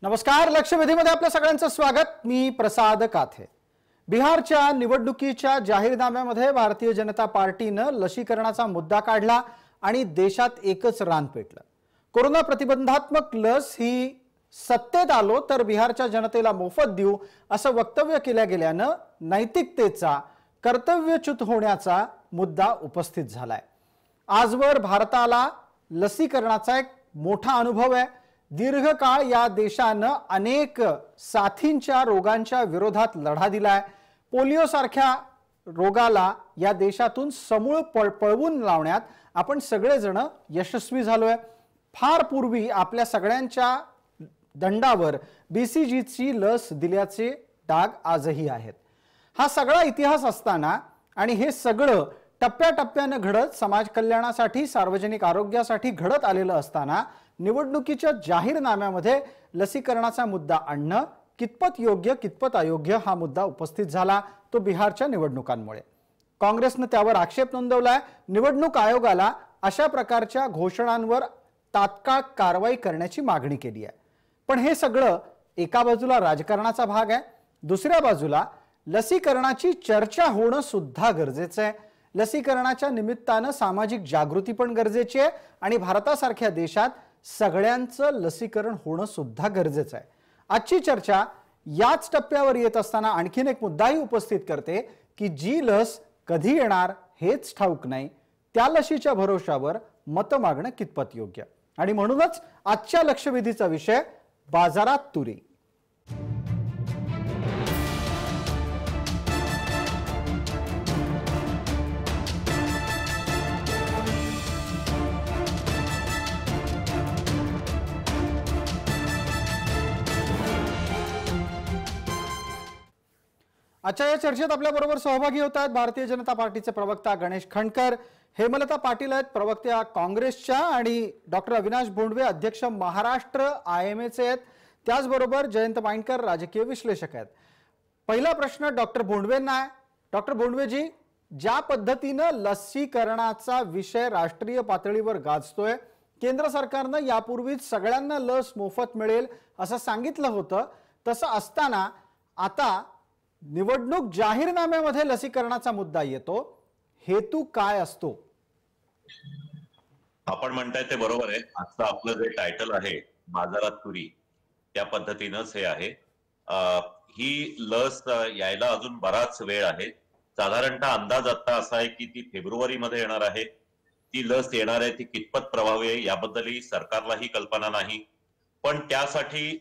नमस्कार, लक्षवेधीमध्ये आपल्या सगळ्यांचं स्वागत। मी प्रसाद काथे। बिहारच्या निवडणुकीच्या जाहीरनाम्यामध्ये भारतीय जनता पार्टीने लसीकरणाचा मुद्दा काढला आणि देशात एकच रान पेटलं। कोरोना प्रतिबंधात्मक लस ही सत्तेत आलो तर बिहारच्या जनतेला मोफत देऊ असं वक्तव्य केलं गेल्यानं नैतिकतेचा कर्तव्यच्युत होण्याचा मुद्दा उपस्थित झालाय। आजवर भारताला लसीकरणाचा एक मोठा अनुभव आहे। दीर्घकाळ या देशाने अनेक साथींच्या रोगांच्या विरोधात लढा दिलाय। पोलिओ सारख्या रोगाला या देशातून समूळ पळवून लावण्यात आपण सगळेजण यशस्वी झालोय। फार पूर्वी आपल्या सगळ्यांच्या दंडावर बीसीजीची लस दिल्याचे डाग आजही आहेत। हा सगळा इतिहास असताना आणि हे सगळं टप्प्याटप्प्याने घडत समाज कल्याणासाठी सार्वजनिक आरोग्यासाठी घडत आलेलं असताना निवडणुकीच्या जाहीरनाम्यामध्ये लसीकरणाचा मुद्दा आणणं कितपत योग्य कितपत अयोग्य हा मुद्दा उपस्थित झाला तो बिहारच्या निवडणुकांमुळे। काँग्रेसने त्यावर आक्षेप नोंदवलाय। निवडणूक आयोगाला अशा प्रकारच्या घोषणांवर तात्काळ कारवाई करण्याची मागणी केली आहे। पण हे सगळं एका बाजूला राजकारणाचा भाग आहे, दुसऱ्या बाजूला लसीकरणाची चर्चा होणं सुद्धा गरजेचं आहे। लसीकरणाच्या निमित्ताने सामाजिक जागृती पण गरजेची आहे आणि भारतासारख्या देशात सगळ्यांचं लसीकरण होणं सुद्धा गरजेचं आहे। आजची चर्चा याच टप्प्यावर येत असताना आणखीन एक मुद्दाही उपस्थित करते की जी लस कधी येणार हेच ठाऊक नाही, त्या लसीच्या भरोशावर मत मागणं कितपत योग्य। आणि म्हणूनच आजच्या लक्षवेधीचा विषय बाजारात तुरी। आजच्या या चर्चेत आपल्या बरोबर सहभागी होत आहेत भारतीय जनता पार्टीचे प्रवक्ता गणेश खंडकर, हेमलता पाटील आहेत प्रवक्त्या काँग्रेसच्या आणि डॉक्टर अविनाश भोंडवे अध्यक्ष महाराष्ट्र आयएमएचे आहेत, त्याचबरोबर जयंत माइंडकर राजकीय विश्लेषक आहेत। पहिला प्रश्न डॉक्टर भोंडवेंना आहे। डॉक्टर भोंडवेजी, ज्या पद्धतीने लसीकरणाचा विषय राष्ट्रीय पातळीवर गाजतोय, केंद्र सरकारने यापूर्वीच सगळ्यांना लस मोफत मिळेल असं सांगितलं होतं, तसं असताना आता निवडणूक जाहीरनाम्यामध्ये लसीकरणाचा मुद्दा येतो, हेतू काय असतो? आपण म्हणताय ते बरोबर आहे। आजचं आपलं जे टायटल आहे बाजारात तुरी, त्या पद्धतीनंच हे आहे। ही लस यायला अजून बराच वेळ आहे। साधारणतः अंदाज आता असा आहे की ती फेब्रुवारीमध्ये येणार आहे। ती लस येणार आहे ती कितपत प्रभावी आहे याबद्दलही सरकारलाही कल्पना नाही। पण त्यासाठी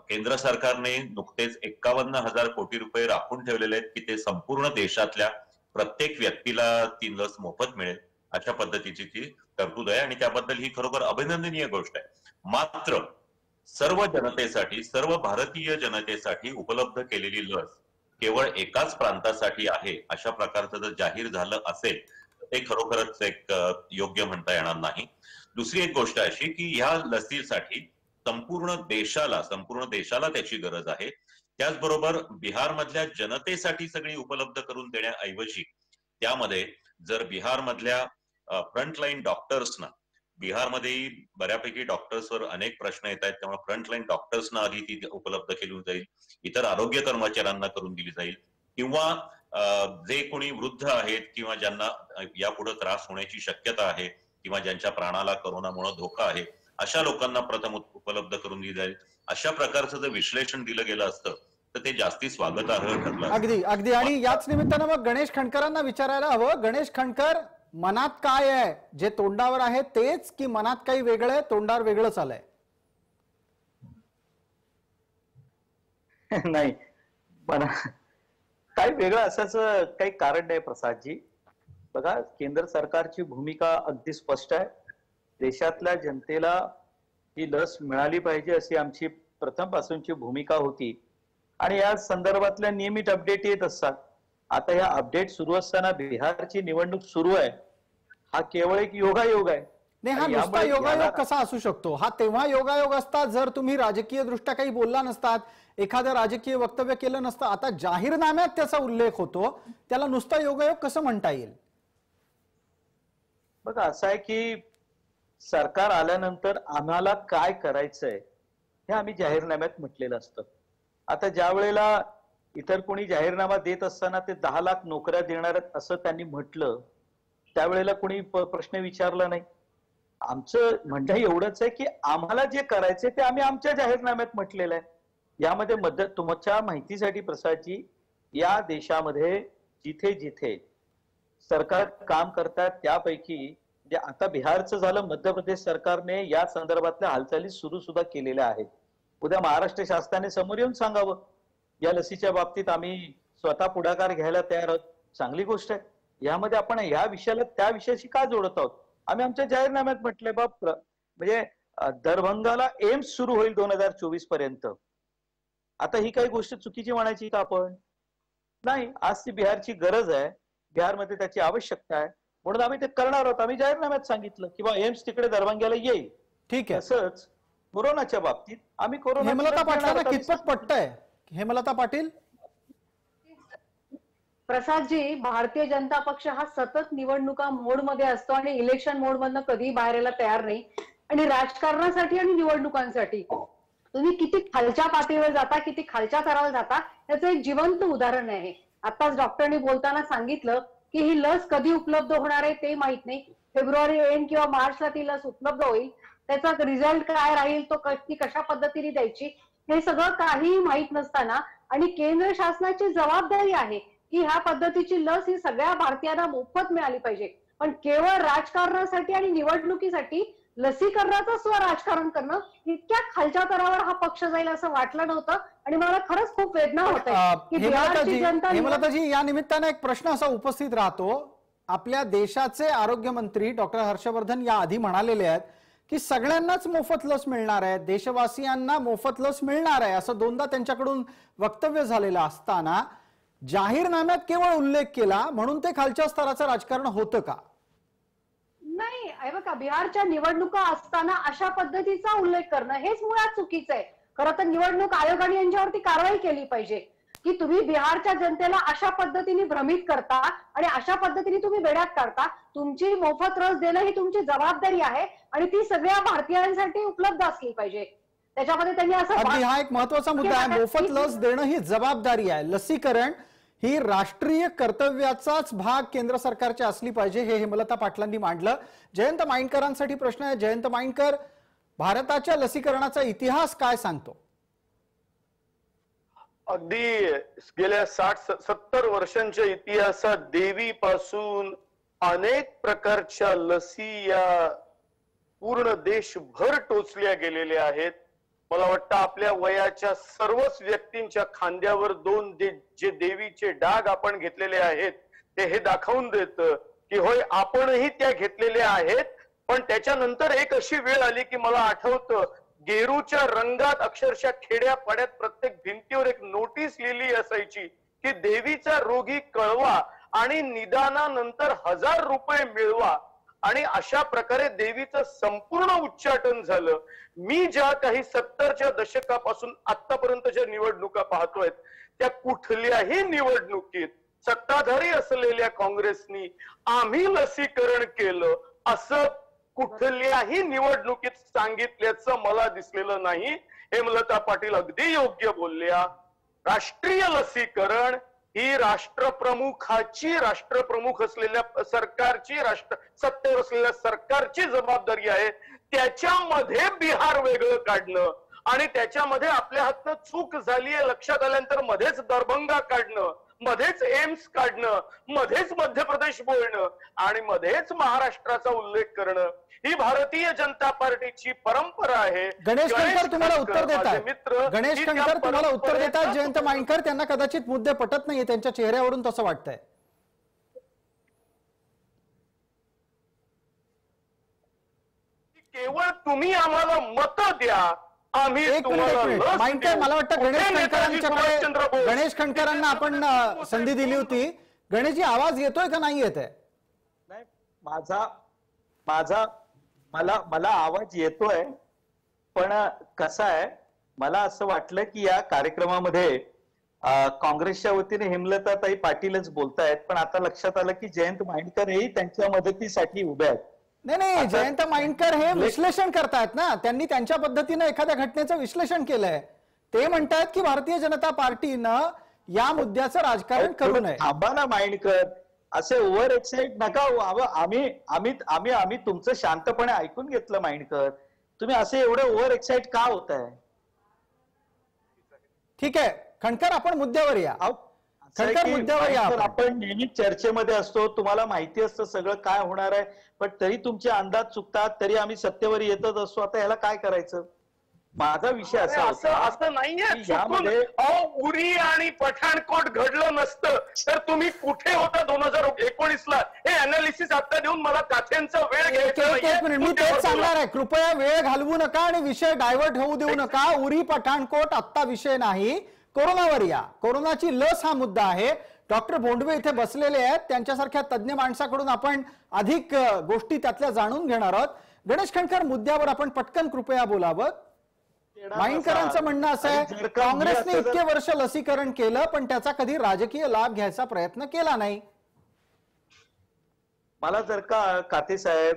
केंद्र सरकारने नुकतेच 51,000 कोटी रुपये राखून ठेवलेले आहेत की ते संपूर्ण देशातल्या प्रत्येक व्यक्तीला ती लस मोफत मिळेल अशा पद्धतीची ती तरतूद आहे आणि त्याबद्दल ही खरोखर अभिनंदनीय गोष्ट आहे। मात्र सर्व जनतेसाठी, सर्व भारतीय जनतेसाठी उपलब्ध केलेली लस केवळ एकाच प्रांतासाठी आहे अशा प्रकारचं जर जाहीर झालं असेल तर ते खरोखरच एक योग्य म्हणता येणार नाही। दुसरी एक गोष्ट अशी की ह्या लसीसाठी संपूर्ण देशाला त्याची गरज आहे। त्याचबरोबर बिहार मधल्या जनतेसाठी सगळी उपलब्ध करून देण्याऐवजी त्यामध्ये जर बिहार मधल्या फ्रंटलाईन डॉक्टर्सना, बिहारमध्ये बऱ्यापैकी डॉक्टर्सवर अनेक प्रश्न येत आहेत, त्यामुळे फ्रंटलाईन डॉक्टर्सना आधी ती उपलब्ध केली जाईल, इतर आरोग्य कर्मचाऱ्यांना करून दिली जाईल, किंवा जे कोणी वृद्ध आहेत किंवा ज्यांना यापुढे त्रास होण्याची शक्यता आहे किंवा ज्यांच्या प्राणाला कोरोनामुळे धोका आहे अशा लोकांना प्रथम उपलब्ध करून दिली जाईल। अशा प्रकारचं जर विश्लेषण दिलं गेलं असतं तर ते जास्ती स्वागतार्ह ठरलं। अगदी अगदी। आणि याच निमित्तानं मग गणेश खंडकरांना विचारायला हवं, गणेश खंडकर, मनात काय आहे? जे तोंडावर आहे तेच की मनात काही वेगळं आहे, तोंडावर वेगळंच आलंय? नाही, पण काही वेगळं असायचं काही कारण नाही प्रसादजी। बघा, केंद्र सरकारची भूमिका अगदी स्पष्ट आहे। देशातल्या जनतेला ही लस मिळाली पाहिजे अशी आमची प्रथमपासूनची भूमिका होती आणि या संदर्भातल्या नियमित अपडेट येत असतात। आता या अपडेट सुरू असताना बिहारची निवडणूक सुरू आहे, हा केवळ एक योगायोग आहे। नाही, हा नुसता योगायोग कसा असू शकतो? हा तेव्हा योगायोग असता जर तुम्ही राजकीय दृष्ट्या काही बोलला नसतात, एखादं राजकीय वक्तव्य केलं नसतं। आता जाहीरनाम्यात त्याचा उल्लेख होतो, त्याला नुसता योगायोग कसं म्हणता येईल? बघा, असं आहे की सरकार आल्यानंतर आम्हाला काय करायचंय हे आम्ही जाहीरनाम्यात म्हटलेलं असतं. आता ज्या वेळेला इतर कोणी जाहीरनामा देत असताना ते 10 लाख नोकऱ्या देणार आहेत असं त्यांनी म्हटलं, त्यावेळेला कोणी प्रश्न विचारला नाही. आमचं म्हणणं एवढंच आहे की आम्हाला जे करायचंय ते आम्ही आमच्या जाहीरनाम्यात म्हटलेलं आहे. यामध्ये तुमच्या माहितीसाठी प्रसादजी, या देशामध्ये जिथे जिथे सरकार काम करतात त्यापैकी जे आता बिहारचं झालं, मध्य प्रदेश सरकारने या संदर्भातल्या हालचाली सुद्धा केलेल्या आहेत. उद्या महाराष्ट्र शासनाने समोर येऊन सांगावं या लसीच्या बाबतीत आम्ही स्वतः पुढाकार घ्यायला तयार आहोत. चांगली गोष्ट आहे. यामध्ये आपण या विषयाला त्या विषयाशी का जोडत आहोत? आम्ही आमच्या जाहीरनाम्यात म्हटलंय बाप, म्हणजे दरभंगाला एम्स सुरू होईल 2024 पर्यंत. आता ही काही गोष्ट चुकीची म्हणायची का आपण? नाही, आज ती बिहारची गरज आहे, बिहारमध्ये त्याची आवश्यकता आहे, म्हणून आम्ही ते करणार आहोत. आम्ही जाहीरनाम्यात सांगितलं किंवा एम्स तिकडे दरभंग्याला येईल. ठीक आहे. तसंच कोरोनाच्या बाबतीत आम्ही हेमलता पाटलांना कितपत पटतंय? हेमलता पाटील. प्रसादजी, भारतीय जनता पक्ष हा सतत निवडणुका मोडमध्ये असतो आणि इलेक्शन मोडमधनं कधीही बाहेर यायला तयार नाही. आणि राजकारणासाठी आणि निवडणुकांसाठी तुम्ही किती खालच्या पातळीवर जाता, किती खालच्या स्तरावर जाता, याचं एक जिवंत उदाहरण आहे. आताच डॉक्टरनी बोलताना सांगितलं की ही लस कधी उपलब्ध होणार आहे ते माहित नाही. फेब्रुवारी एंड किंवा मार्चला ती लस उपलब्ध होईल. त्याचा रिझल्ट काय राहील, तो ती कशा पद्धतीने द्यायची, हे सगळं काही माहित नसताना आणि केंद्र शासनाची जबाबदारी आहे की ह्या पद्धतीची लस ही सगळ्या भारतीयांना मोफत मिळाली पाहिजे. पण केवळ राजकारणासाठी आणि निवडणुकीसाठी लसीकरणाचं राजकारण करणं, इतक्या खालच्या स्तरावर हा पक्ष जाईल असं वाटलं नव्हतं. आणि मला खरंच खूप वेदना होत आहे की बिहारची जनता. हेमलताजी, या निमित्ताने एक प्रश्न असा उपस्थित राहतो. आपल्या देशाचे आरोग्य मंत्री डॉक्टर हर्षवर्धन या आधी म्हणालेले आहेत की सगळ्यांनाच मोफत लस मिळणार आहे, देशवासियांना मोफत लस मिळणार आहे, असं दोनदा त्यांच्याकडून वक्तव्य झालेलं असताना जाहीरनाम्यात केवळ उल्लेख केला म्हणून ते खालच्या स्तराचं राजकारण होतं का? नाही, हे बघा, बिहारच्या निवडणुका असताना अशा पद्धतीचा उल्लेख करणं हेच मुळात चुकीचं आहे. खरं तर निवडणूक आयोगाने यांच्यावरती कारवाई केली पाहिजे की तुम्ही बिहारच्या जनतेला अशा पद्धतीने भ्रमित करता आणि अशा पद्धतीने तुम्ही बेड्यात काढता. तुमची मोफत लस देणं ही तुमची जबाबदारी आहे आणि ती सगळ्या भारतीयांसाठी उपलब्ध असली पाहिजे. त्याच्यामध्ये त्यांनी असं, हा एक महत्वाचा मुद्दा आहे. मोफत लस देणं ही जबाबदारी आहे. लसीकरण ही राष्ट्रीय कर्तव्याचाच भाग केंद्र सरकारची असली पाहिजे, हे हेमलता पाटलांनी मांडलं. जयंत माइंडकरांसाठी प्रश्न आहे. जयंत माइंडकर, भारताच्या लसीकरणाचा इतिहास काय सांगतो? अगदी गेल्या 60-70 वर्षांच्या इतिहासात देवीपासून अनेक प्रकारच्या लसी या पूर्ण देशभर टोचल्या गेलेल्या आहेत. मला वाटतं आपल्या वयाच्या सर्वच व्यक्तींच्या खांद्यावर जे देवीचे डाग आपण घेतलेले आहेत ते हे दाखवून देतं की होय, आपणही त्या घेतलेल्या आहेत. पण त्याच्यानंतर एक अशी वेळ आली की मला आठवतं, गेरूच्या रंगात अक्षरशः खेड्यापाड्यात प्रत्येक भिंतीवर एक नोटीस लिहिली असायची की देवीचा रोगी कळवा आणि निदानानंतर 1000 रुपये मिळवा. आणि अशा प्रकारे देवीचं संपूर्ण उच्चाटन झालं. मी ज्या काही 70च्या दशकापासून आतापर्यंतच्या निवडणुका पाहतोय त्या कुठल्याही निवडणुकीत सत्ताधारी असलेल्या काँग्रेसनी आम्ही लसीकरण केलं असं कुठल्याही निवडणुकीत सांगितल्याचं मला दिसलेलं नाही. हेमलता पाटील अगदी योग्य बोलल्या. राष्ट्रीय लसीकरण ही राष्ट्रप्रमुखाची, राष्ट्रप्रमुख असलेल्या सरकारची, सत्तेवर असलेल्या सरकारची जबाबदारी आहे. त्याच्यामध्ये बिहार वेगळं काढणं आणि त्याच्यामध्ये आपल्या हातनं चूक झाली आहे लक्षात आल्यानंतर मध्येच दरभंगा काढणं, मध्येच एम्स काढणं, मध्येच मध्य प्रदेश बोलणं आणि मध्येच महाराष्ट्राचा उल्लेख करणं ही भारतीय जनता पार्टीची परंपरा आहे. गणेश खंडकर तुम्हाला उत्तर देतात. गणेश खंडकर तुम्हाला उत्तर देतात. जयंत माइंडकर, त्यांना कदाचित मुद्दे पटत नाहीये, त्यांच्या चेहऱ्यावरून तसं वाटतंय. केवळ तुम्ही आम्हाला मत द्या, आम्ही माइंडकर, मला वाटतं गणेश खंडकरांना आपण संधी दिली होती. गणेशजी, आवाज येतोय का नाही येत आहे? नाही, मला आवाज येतोय. पण कसं आहे, मला असं वाटलं की या कार्यक्रमामध्ये काँग्रेसच्या वतीने हेमलताताई पाटीलच बोलतायत. पण आता लक्षात आलं की जयंत माइंडकर हेही त्यांच्या मदतीसाठी उभे आहेत. नाही, जयंत माइंडकर हे विश्लेषण करतायत ना, त्यांनी त्यांच्या पद्धतीनं एखाद्या घटनेचं विश्लेषण केलंय. ते म्हणतायत की भारतीय जनता पार्टीनं या मुद्द्याचं राजकारण करू नये. थांबा ना माइंडकर, असे ओव्हर एक्साइट नका. आम्ही तुमचं शांतपणे ऐकून घेतलं माइंडकर. तुम्ही असे एवढे ओव्हर एक्साइट का होत आहे? ठीक आहे खणकर, आपण मुद्द्यावर या. खणकर, मुद्द्यावर या. आपण नेहमी चर्चेमध्ये असतो, तुम्हाला माहिती असतं सगळं काय होणार आहे, पण तरी तुमचे अंदाज चुकतात, तरी आम्ही सत्तेवर येतच असतो. आता ह्याला काय करायचं? माझा विषय असा असं नाहीये. उरी आणि पठाणकोट घडलं नसतं तर तुम्ही कुठे होता 2019ला? हे अनालिसिस आता देऊन मला काथ्यांचा वेळ घ्यायचा. मी तेच सांगणार आहे, कृपया वेळ घालवू नका आणि विषय डायव्हर्ट होऊ देऊ नका. उरी पठाणकोट आत्ता विषय नाही, कोरोनावर या. कोरोनाची लस हा मुद्दा आहे. डॉक्टर भोंडवे इथे बसलेले आहेत, त्यांच्यासारख्या तज्ज्ञ माणसाकडून आपण अधिक गोष्टी त्यातल्या जाणून घेणार आहोत. गणेश खणकर, मुद्द्यावर आपण पटकन कृपया बोलावं. माइंडकरांचं म्हणणं असं आहे, काँग्रेसने इतके वर्ष लसीकरण केलं पण त्याचा कधी राजकीय लाभ घ्यायचा प्रयत्न केला नाही. मला जर का काते साहेब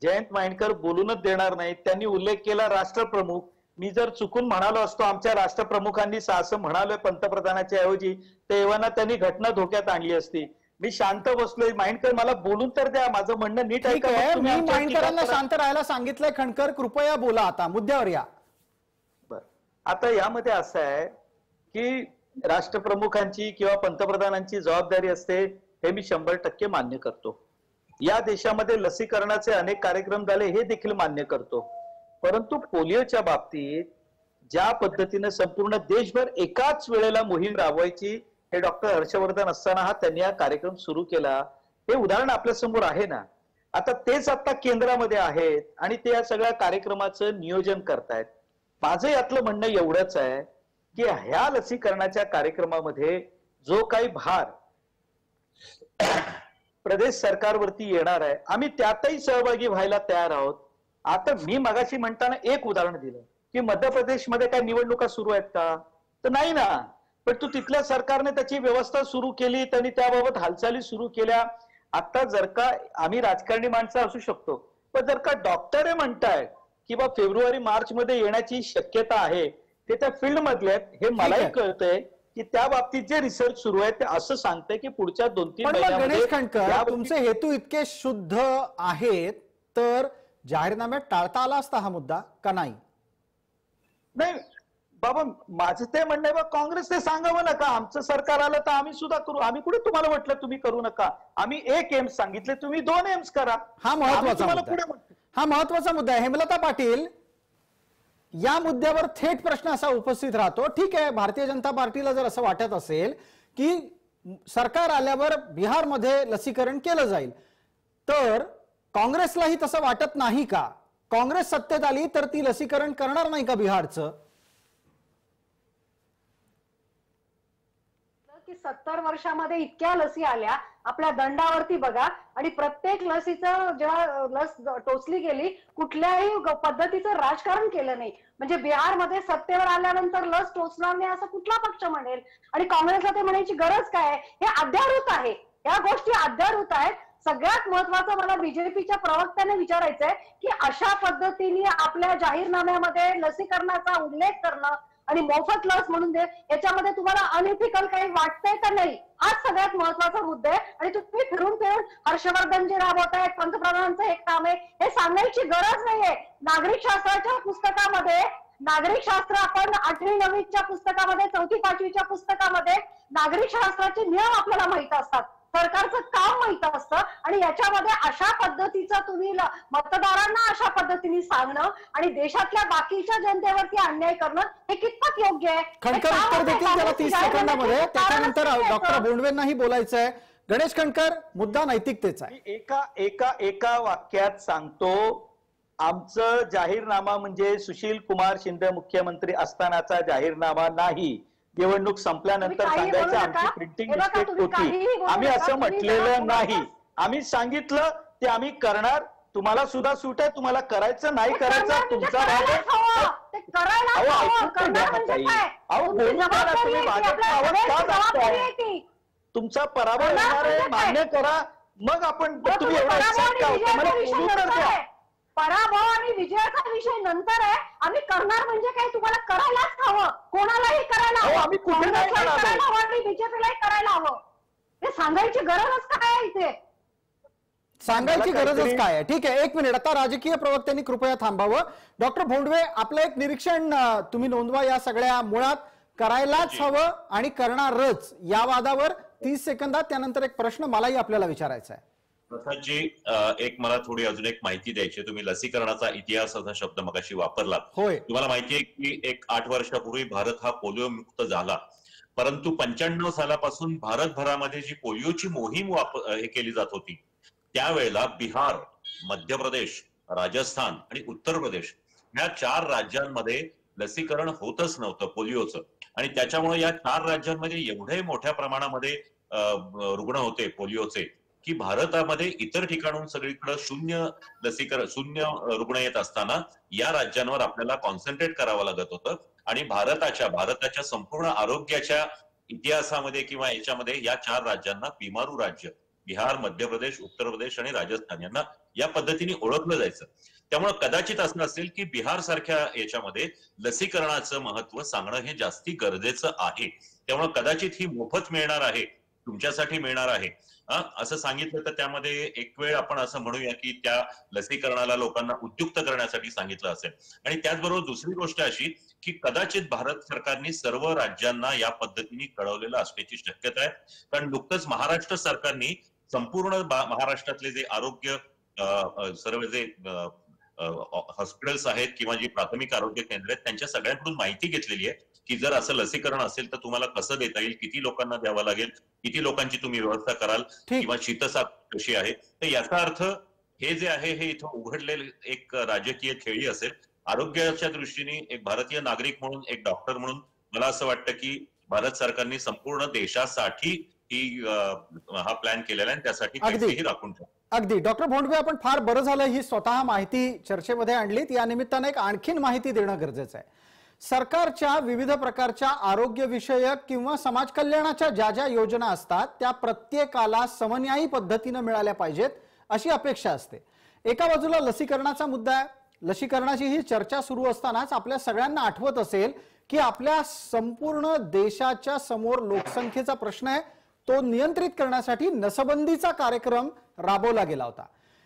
जयंत माइंडकर बोलूनच देणार नाहीत. त्यांनी उल्लेख केला राष्ट्रप्रमुख. मी जर चुकून म्हणालो असतो आमच्या राष्ट्रप्रमुखांनी असं म्हणालोय पंतप्रधानाच्या ऐवजी, तेव्हा त्यांनी घटना धोक्यात आणली असती. मी शांत बसलोय. माइंडकर मला बोलून तर द्या, माझं म्हणणं नीट ऐका. मी माइंडकरांना शांत राहायला सांगितलंय. खणकर, कृपया बोला, आता मुद्द्यावर या. आता यामध्ये असं आहे की राष्ट्रप्रमुखांची किंवा पंतप्रधानांची जबाबदारी असते, हे मी 100% मान्य करतो. या देशामध्ये लसीकरणाचे अनेक कार्यक्रम झाले, हे देखील मान्य करतो. परंतु पोलिओच्या बाबतीत ज्या पद्धतीने संपूर्ण देशभर एकाच वेळेला मोहीम राबवायची, हे डॉक्टर हर्षवर्धन असताना त्यांनी हा कार्यक्रम सुरू केला, हे उदाहरण आपल्या समोर आहे ना. आता तेच आता केंद्रामध्ये आहेत आणि ते या सगळ्या कार्यक्रमाचं नियोजन करतायत. माझं यातलं म्हणणं एवढंच आहे की ह्या लसीकरणाच्या कार्यक्रमामध्ये जो काही भार प्रदेश सरकारवरती येणार आहे, आम्ही त्यातही सहभागी व्हायला तयार आहोत. आता मी मगाशी म्हणताना एक उदाहरण दिलं की मध्य प्रदेशमध्ये काय निवडणुका सुरू आहेत का? तर नाही ना. पण तू तिथल्या सरकारने त्याची व्यवस्था सुरू केली, त्यांनी त्याबाबत हालचाली सुरू केल्या. आता जर का आम्ही राजकारणी माणसं असू शकतो, पण जर का डॉक्टर म्हणतायत किंवा फेब्रुवारी मार्च मध्ये येण्याची शक्यता आहे, ते त्या फील्ड मधले आहेत, हे मलाही कळतंय की त्या बाबतीत जे रिसर्च सुरू आहे ते असं सांगतंय की पुढच्या 2-3 महिन्यामध्ये. गणेश खणकर, तुमचे हेतू इतके शुद्ध आहेत तर जाहीरनाम्यात टाळता आला असता हा मुद्दा का नाही? नाही बाबा, माझं ते म्हणणं आहे, काँग्रेस ते सांगावं नका. आमचं सरकार आलं तर आम्ही सुद्धा करू. आम्ही कुठे तुम्हाला म्हटलं तुम्ही करू नका. आम्ही 1 एम्स सांगितले, तुम्ही 2 एम्स करा. हा महत्वाचा मुद्दा आहे. हेमलता पाटील, या मुद्द्यावर थेट प्रश्न असा उपस्थित राहतो, ठीक आहे, भारतीय जनता पार्टीला जर असं वाटत असेल की सरकार आल्यावर बिहारमध्ये लसीकरण केलं जाईल, तर काँग्रेसलाही तसं वाटत नाही का? काँग्रेस सत्तेत आली तर ती लसीकरण करणार नाही का बिहारचं? की 70 वर्षामध्ये इतक्या लसी आल्या, आपल्या दंडावरती बघा, आणि प्रत्येक लसीचं जेव्हा लस टोचली गेली, कुठल्याही पद्धतीचं राजकारण केलं नाही. म्हणजे बिहारमध्ये सत्तेवर आल्यानंतर लस टोचणार नाही असं कुठला पक्ष म्हणेल? आणि काँग्रेसला ते म्हणायची गरज काय? हे अध्याहृत आहे. या गोष्टी अध्याहृत आहेत. सगळ्यात महत्वाचं मला बीजेपीच्या प्रवक्त्याने विचारायचंय की अशा पद्धतीने आपल्या जाहीरनाम्यामध्ये लसीकरणाचा उल्लेख करणं आणि मोफत लस म्हणून दे, याच्यामध्ये तुम्हाला अनइथिकल काही वाटतंय का नाही? हाच सगळ्यात महत्वाचा मुद्दा आहे. आणि तुम्ही फिरून हर्षवर्धन जे राबवत आहेत, पंतप्रधानांचं एक काम आहे, हे सांगायची गरज नाहीये. नागरिक शास्त्राच्या पुस्तकामध्ये, नागरिक शास्त्र आपण 8वी 9वीच्या पुस्तकामध्ये, 4थी 5वीच्या पुस्तकामध्ये नागरिक शास्त्राचे नियम आपल्याला माहित असतात, सरकारचं काम माहित असतं. आणि याच्यामध्ये अशा पद्धतीचं तुम्ही मतदारांना अशा पद्धतीने सांगणं आणि देशातल्या बाकीच्या जनतेवरती अन्याय करणं हे कितपत योग्य आहे? खणकर उत्तर देतील त्याला 30 सेकंदामध्ये, त्याच्यानंतर डॉक्टर भोंडवेंनाही बोलायचं आहे. गणेश खणकर, मुद्दा नैतिकतेचा आहे. एका वाक्यात सांगतो, आमचं जाहीरनामा म्हणजे सुशील कुमार शिंदे मुख्यमंत्री असतानाचा जाहीरनामा नाही. निवडणूक संपल्यानंतर सांगायचं आमची प्रिंटिंग मिस्टेक होती. आम्ही असं म्हटलेलं नाही. आम्ही सांगितलं ते आम्ही करणार. तुम्हाला सुद्धा सूट आहे, तुम्हाला करायचं नाही करायचं तुमचा भाग आहे. तुमचा पराभव होणार आहे, मान्य करा. मग आपण मग तुम्ही तुम्ही एवढा पराभव excited का आणि होता? मला विजयाचा विषय बोलू तर नंतर द्या. आहे. पराभव आणि विजयाचा विषय नंतर आहे. आम्ही करणार म्हणजे काय, तुम्हाला करायलाच हवं, कोणालाही करायला अहो, हवं, आम्ही कुठे नाही काँग्रेसलाही म्हणालो. करायला हवं आणि बीजेपीलाही करायला हवं. हे सांगायची गरजच काय आहे इथे? सांगायची मला गरजच काहीतरी- काय आहे? ठीक आहे, एक मिनिट. आता राजकीय प्रवक्त्यांनी कृपया थांबावं. डॉक्टर भोंडवे, आपलं एक निरीक्षण तुम्ही नोंदवा. या सगळ्या मुळात करायलाच हवं आणि करणारच या वादावर 30 सेकंदात, त्यानंतर एक प्रश्न मलाही आपल्याला विचारायचा आहे. प्रसादजी, एक मला थोडी अजून एक माहिती द्यायची. तुम्ही लसीकरणाचा इतिहास असा शब्द मगाशी वापरला. होय. तुम्हाला माहिती आहे की 8 वर्षापूर्वी भारत हा पोलिओ मुक्त झाला, परंतु 95 सालापासून भारतभरामध्ये जी पोलिओची मोहीम हे केली जात होती, त्यावेळेला बिहार, मध्य प्रदेश, राजस्थान आणि उत्तर प्रदेश या 4 राज्यांमध्ये लसीकरण होतच नव्हतं पोलिओचं. आणि त्याच्यामुळे या 4 राज्यांमध्ये एवढे मोठ्या प्रमाणामध्ये रुग्ण होते पोलिओचे की भारतामध्ये इतर ठिकाणून सगळीकडे शून्य रुग्ण येत असताना या राज्यांवर आपल्याला कॉन्सन्ट्रेट करावं लागत होतं. आणि भारताच्या संपूर्ण आरोग्याच्या इतिहासामध्ये किंवा याच्यामध्ये या 4 राज्यांना बिमारू राज्य, बिहार, मध्य प्रदेश, उत्तर प्रदेश आणि राजस्थान यांना या पद्धतीने ओळखलं जायचं. त्यामुळे कदाचित असं असेल की बिहार सारख्या याच्यामध्ये लसीकरणाचं महत्व सांगणं हे जास्ती गरजेचं आहे. त्यामुळे कदाचित ही मोफत मिळणार आहे, तुमच्यासाठी मिळणार आहे असं सांगितलं तर त्यामध्ये एक वेळ आपण असं म्हणूया की त्या लसीकरणाला लोकांना उद्युक्त करण्यासाठी सांगितलं असेल. आणि त्याचबरोबर दुसरी गोष्ट अशी की कदाचित भारत सरकारने सर्व राज्यांना या पद्धतीने कळवलेलं असण्याची शक्यता आहे. कारण नुकतंच महाराष्ट्र सरकारने संपूर्ण महाराष्ट्रातले जे आरोग्य सर्व जे हॉस्पिटल्स आहेत किंवा जी प्राथमिक आरोग्य केंद्र आहेत त्यांच्या सगळ्यांकडून माहिती घेतलेली आहे की जर असं लसीकरण असेल तर तुम्हाला कसं देता येईल, किती लोकांना द्यावं लागेल, किती लोकांची तुम्ही व्यवस्था कराल किंवा शीतसाथ कशी आहे. तर याचा अर्थ हे जे आहे हे इथं उघडलेले एक राजकीय खेळी असेल. आरोग्याच्या दृष्टीने एक भारतीय नागरिक म्हणून, एक डॉक्टर म्हणून मला असं वाटतं की भारत सरकारने संपूर्ण देशासाठी हा प्लॅन केलेला आहे, त्यासाठी पैसेही राखून ठेवा. अगदी. डॉक्टर भोंडवे, आपण फार बरं झालं ही स्वतः माहिती चर्चेमध्ये आणलीत. या निमित्ताने एक आणखीन माहिती देणं गरजेचं आहे. सरकारच्या विविध प्रकारच्या आरोग्यविषयक किंवा समाज कल्याणाच्या ज्या ज्या योजना असतात त्या प्रत्येकाला समन्यायी पद्धतीने मिळाल्या पाहिजेत अशी अपेक्षा असते. एका बाजूला लसीकरणाचा मुद्दा आहे. लसीकरणाची ही चर्चा सुरू असतानाच आपल्या सगळ्यांना आठवत असेल की आपल्या संपूर्ण देशाच्या समोर लोकसंख्येचा प्रश्न आहे. तो नियंत्रित करण्यासाठी नसबंदीचा कार्यक्रम राबवला गेला होता.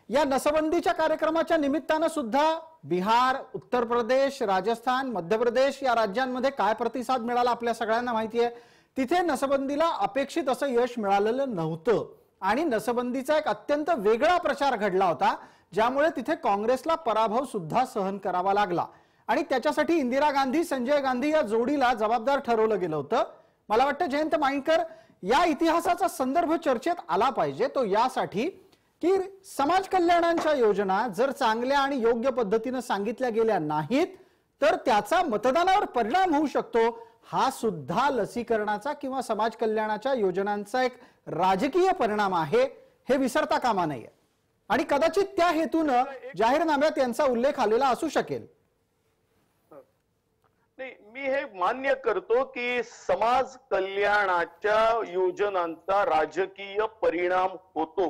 या नसबंदीच्या कार्यक्रमाच्या निमित्तानं सुद्धा बिहार, उत्तर प्रदेश, राजस्थान, मध्य प्रदेश या राज्यांमध्ये काय प्रतिसाद मिळाला आपल्या सगळ्यांना माहिती आहे. तिथे नसबंदीला अपेक्षित असं यश मिळालेलं नव्हतं आणि नसबंदीचा एक अत्यंत वेगळा प्रचार घडला होता, ज्यामुळे तिथे काँग्रेसला पराभव सुद्धा सहन करावा लागला. आणि त्याच्यासाठी इंदिरा गांधी, संजय गांधी या जोडीला जबाबदार ठरवलं गेलं होतं. मला वाटतं जयंत माइंडकर, या इतिहासाचा संदर्भ चर्चेत आला पाहिजे तो यासाठी की समाज कल्याणाच्या योजना जर चांगल्या आणि योग्य पद्धतीने सांगितल्या गेल्या नाहीत तर त्याचा मतदानावर परिणाम होऊ शकतो. हा सुद्धा लसीकरणाचा किंवा समाज कल्याणाच्या योजनांचा एक राजकीय परिणाम आहे, हे विसरता कामा नये. आणि कदाचित त्या हेतूनं जाहीरनाम्यात यांचा उल्लेख आलेला असू शकेल. नाही, मी हे मान्य करतो की समाज कल्याणाच्या योजनांचा राजकीय परिणाम होतो.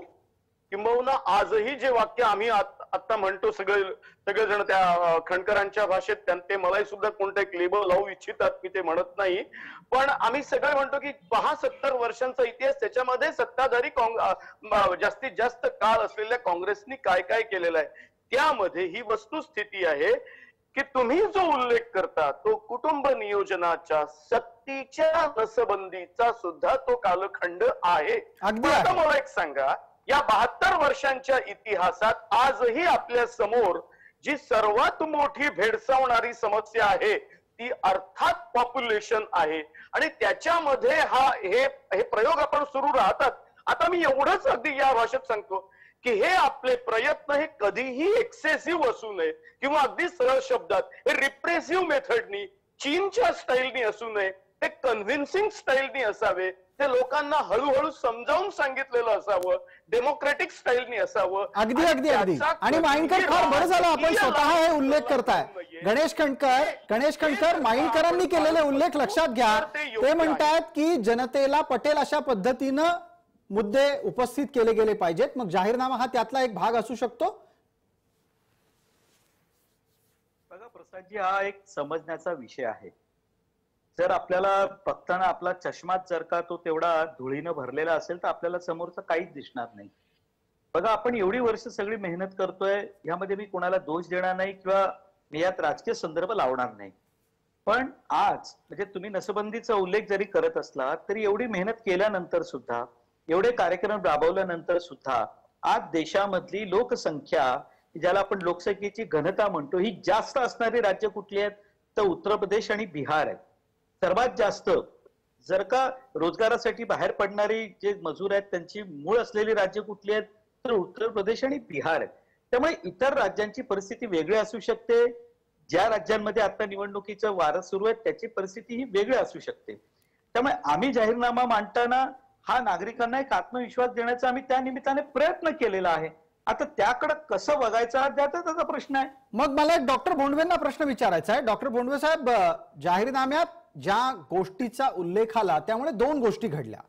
किंबहुना आजही जे वाक्य आम्ही आता म्हणतो सगळेजण त्या खंडकरांच्या भाषेत ते मलाही सुद्धा कोणतं एक लेबल लावू इच्छितात, मी ते म्हणत नाही, पण आम्ही सगळे म्हणतो की 70 वर्षांचा इतिहास, त्याच्यामध्ये सत्ताधारी जास्तीत जास्त काळ असलेल्या काँग्रेसनी काय काय केलेलं आहे त्यामध्ये ही वस्तुस्थिती आहे की तुम्ही जो उल्लेख करता तो कुटुंब नियोजनाच्या सक्तीच्या नसबंदीचा सुद्धा तो कालखंड आहे. आता मला एक सांगा, या 72 वर्षांच्या इतिहासात आजही आपल्या समोर जी सर्वात मोठी भेडसावणारी समस्या आहे ती अर्थात पॉप्युलेशन आहे. आणि त्याच्यामध्ये हे प्रयोग आपण सुरू राहतात. आता मी एवढंच अगदी या भाषेत सांगतो की हे आपले प्रयत्न हे कधीही एक्सेसिव्ह असू नये किंवा अगदी सरळ शब्दात हे रिप्रेसिव्ह मेथडनी, चीनच्या स्टाईलनी असू नये, ते कन्व्हिन्सिंग स्टाईलनी असावे, ते लोकांना हळूहळू समजावून सांगितलेलं असावं, डेमोक्रेटिक स्टाईलनी असावं. अगदी अगदी अगदी. आणि माइंडकर, फार बरं झालं आपण स्वतः हे उल्लेख करताय. गणेश खंडकर माइंडकरांनी केलेले उल्लेख लक्षात घ्या. ते म्हणतात की जनतेला पटेल अशा पद्धतीनं मुद्दे उपस्थित केले गेले पाहिजेत. मग जाहीरनामा हा त्यातला एक भाग असू शकतो. बघा प्रसादजी, हा एक समजण्याचा विषय आहे. जर आपल्याला बघताना आपला चष्माच जर का तो तेवढा धुळीनं भरलेला असेल तर आपल्याला समोरचं काहीच दिसणार नाही. बघा, आपण एवढी वर्ष सगळी मेहनत करतोय, यामध्ये मी कोणाला दोष देणार नाही किंवा मी यात राजकीय संदर्भ लावणार नाही. पण आज म्हणजे तुम्ही नसबंदीचा उल्लेख जरी करत असला तरी एवढी मेहनत केल्यानंतर सुद्धा, एवढे कार्यक्रम राबवल्यानंतर सुद्धा आज देशामधली लोकसंख्या, ज्याला आपण लोकसंख्येची घनता म्हणतो, ही जास्त असणारी राज्य कुठली आहेत तर उत्तर प्रदेश आणि बिहार आहेत. सर्वात जास्त जर का रोजगारासाठी बाहेर पडणारी जे मजूर आहेत त्यांची मूळ असलेली राज्य कुठली आहेत तर उत्तर प्रदेश आणि बिहार आहेत. त्यामुळे इतर राज्यांची परिस्थिती वेगळी असू शकते. ज्या राज्यांमध्ये आता निवडणुकीचं वारं सुरू आहे त्याची परिस्थिती ही वेगळी असू शकते. त्यामुळे आम्ही जाहीरनामा मांडताना हा नागरिकांना एक आत्मविश्वास देण्याचा आम्ही त्या निमित्ताने प्रयत्न केलेला आहे. आता त्याकडे कसं बघायचं हा त्याचा प्रश्न आहे. मग मला एक डॉक्टर भोंडवेंना प्रश्न विचारायचा आहे. डॉक्टर भोंडवे साहेब, जाहीरनाम्यात ज्या गोष्टीचा उल्लेख आला त्यामुळे दोन गोष्टी घडल्या.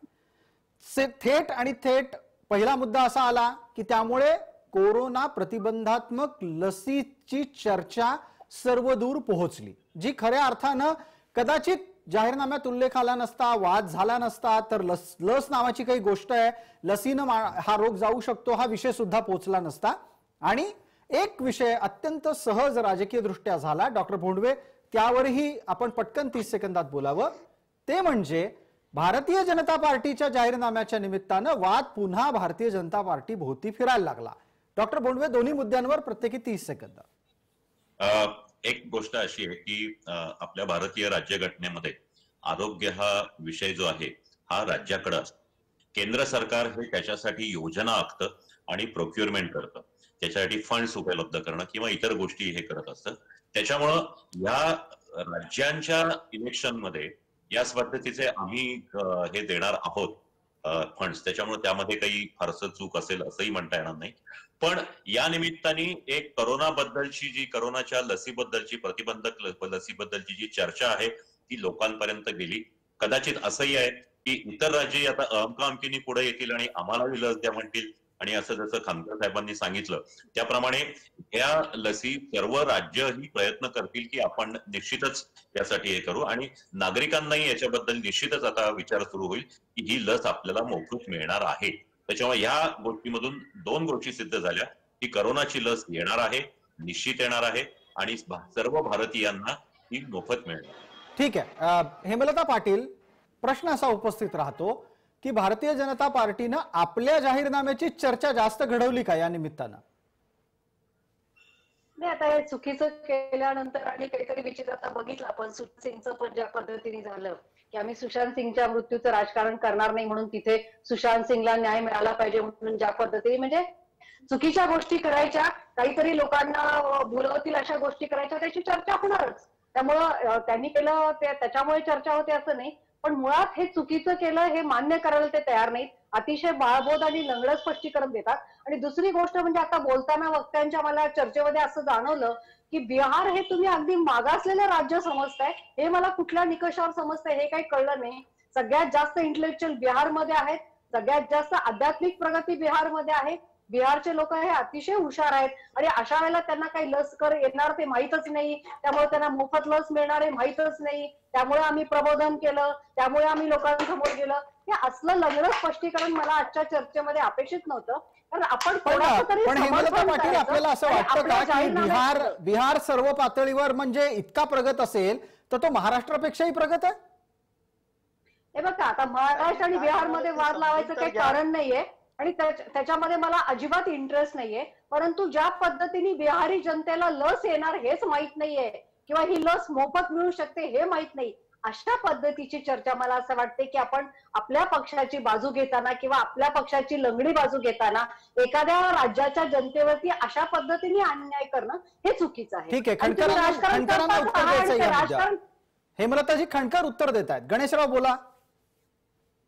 थेट आणि थेट पहिला मुद्दा असा आला की त्यामुळे कोरोना प्रतिबंधात्मक लसीची चर्चा सर्वदूर पोहोचली, जी खऱ्या अर्थानं कदाचित जाहीरनाम्यात उल्लेख आला नसता, वाद झाला नसता तर लस नावाची काही गोष्ट आहे, लसीनं हा रोग जाऊ शकतो हा विषय सुद्धा पोहोचला नसता. आणि एक विषय अत्यंत सहज राजकीय दृष्ट्या झाला. डॉक्टर भोंडवे, त्यावरही आपण पटकन 30 सेकंदात बोलावं. ते म्हणजे भारतीय जनता पार्टीच्या जाहीरनाम्याच्या निमित्तानं वाद पुन्हा भारतीय जनता पार्टी भोवती फिरायला लागला. डॉक्टर भोंडवे, दोन्ही मुद्द्यांवर प्रत्येकी 30 सेकंद. एक गोष्ट अशी आहे की आपल्या भारतीय राज्यघटनेमध्ये आरोग्य हा विषय जो आहे हा राज्याकडे असतो. केंद्र सरकार हे त्याच्यासाठी योजना आखतं आणि प्रोक्युरमेंट करतं, त्याच्यासाठी फंड्स उपलब्ध करणं किंवा इतर गोष्टी हे करत असतं. त्याच्यामुळं या राज्यांच्या इलेक्शनमध्ये याच पद्धतीचे आम्ही हे देणार आहोत फंड्स. त्याच्यामुळे त्यामध्ये काही फारसं चूक असेल असंही म्हणता येणार नाही. पण या निमित्ताने एक करोनाबद्दलची जी करोनाच्या लसीबद्दलची, प्रतिबंधक लसीबद्दलची जी चर्चा आहे ती लोकांपर्यंत गेली. कदाचित असंही आहे की इतर राज्ये आता अमकामकीने पुढे येतील आणि आम्हालाही लस द्या म्हणतील आणि असं जसं खामकर साहेबांनी सांगितलं त्याप्रमाणे या लसी सर्व राज्य ही प्रयत्न करतील की आपण निश्चितच यासाठी हे करू आणि नागरिकांनाही याच्याबद्दल निश्चितच आता विचार सुरू होईल की ही लस आपल्याला मोफत मिळणार आहे. त्याच्यामुळे या गोष्टीमधून दोन गोष्टी सिद्ध झाल्या की करोनाची लस येणार आहे, निश्चित येणार आहे आणि सर्व भारतीयांना ही मोफत मिळणार. ठीक आहे. हेमलता पाटील, प्रश्न असा उपस्थित राहतो की भारतीय जनता पार्टीनं आपल्या जाहीरनाम्याची चर्चा जास्त घडवली का या निमित्तानं? नाही, आता हे चुकीचं केल्यानंतर आणि काहीतरी विचित्रता बघितलं आपण. सुशांत सिंगचं पण ज्या पद्धतीने झालं की आम्ही सुशांत सिंगच्या मृत्यूचं राजकारण करणार नाही म्हणून तिथे सुशांत सिंगला न्याय मिळाला पाहिजे म्हणून ज्या पद्धतीने म्हणजे चुकीच्या गोष्टी करायच्या, काहीतरी लोकांना बोलवतील अशा गोष्टी करायच्या, त्याची चर्चा होणारच. त्यामुळं त्यांनी केलं त्याच्यामुळे चर्चा होते असं नाही. पण मुळात हे चुकीचं केलं हे मान्य करायला ते तयार नाहीत. अतिशय बाळबोध आणि लंगडं स्पष्टीकरण देतात. आणि दुसरी गोष्ट म्हणजे आता बोलताना वक्त्यांच्या मला चर्चेमध्ये असं जाणवलं की बिहार हे तुम्ही अगदी मागासलेलं राज्य समजताय, हे मला कुठल्या निकषावर समजताय हे काही कळलं नाही. सगळ्यात जास्त इंटेलेक्च्युअल बिहारमध्ये आहेत, सगळ्यात जास्त आध्यात्मिक प्रगती बिहारमध्ये आहे. बिहारचे लोक हे अतिशय हुशार आहेत आणि अशा वेळेला त्यांना काही लस येणार ते माहीतच नाही, त्यामुळे त्यांना मोफत लस मिळणार आहे माहीतच नाही, त्यामुळे आम्ही प्रबोधन केलं, त्यामुळे आम्ही लोकांसमोर गेलं. हे असलं लंगडं स्पष्टीकरण मला आजच्या चर्चेमध्ये अपेक्षित नव्हतं. कारण आपण पण हेमलता पाटील, आपल्याला असं वाटतं का की बिहार सर्व पातळीवर म्हणजे इतका प्रगत असेल तर तो महाराष्ट्रापेक्षाही प्रगत आहे? हे बघा, आता महाराष्ट्र आणि बिहारमध्ये वाद लावायचं काही कारण नाहीये आणि त्याच्यामध्ये मला अजिबात इंटरेस्ट नाहीये. परंतु ज्या पद्धतीने बिहारी जनतेला लस येणार हेच माहित नाहीये किंवा ही लस मोफत मिळू शकते हे माहित नाही, अशा पद्धतीची चर्चा मला असं वाटते की आपण आपल्या पक्षाची बाजू घेताना किंवा आपल्या पक्षाची लंगडी बाजू घेताना एखाद्या राज्याच्या जनतेवरती अशा पद्धतीने अन्याय करणं हे चुकीचं आहे. ठीक आहे, हेमलताजी खणकर उत्तर देत आहेत. गणेशराव बोला.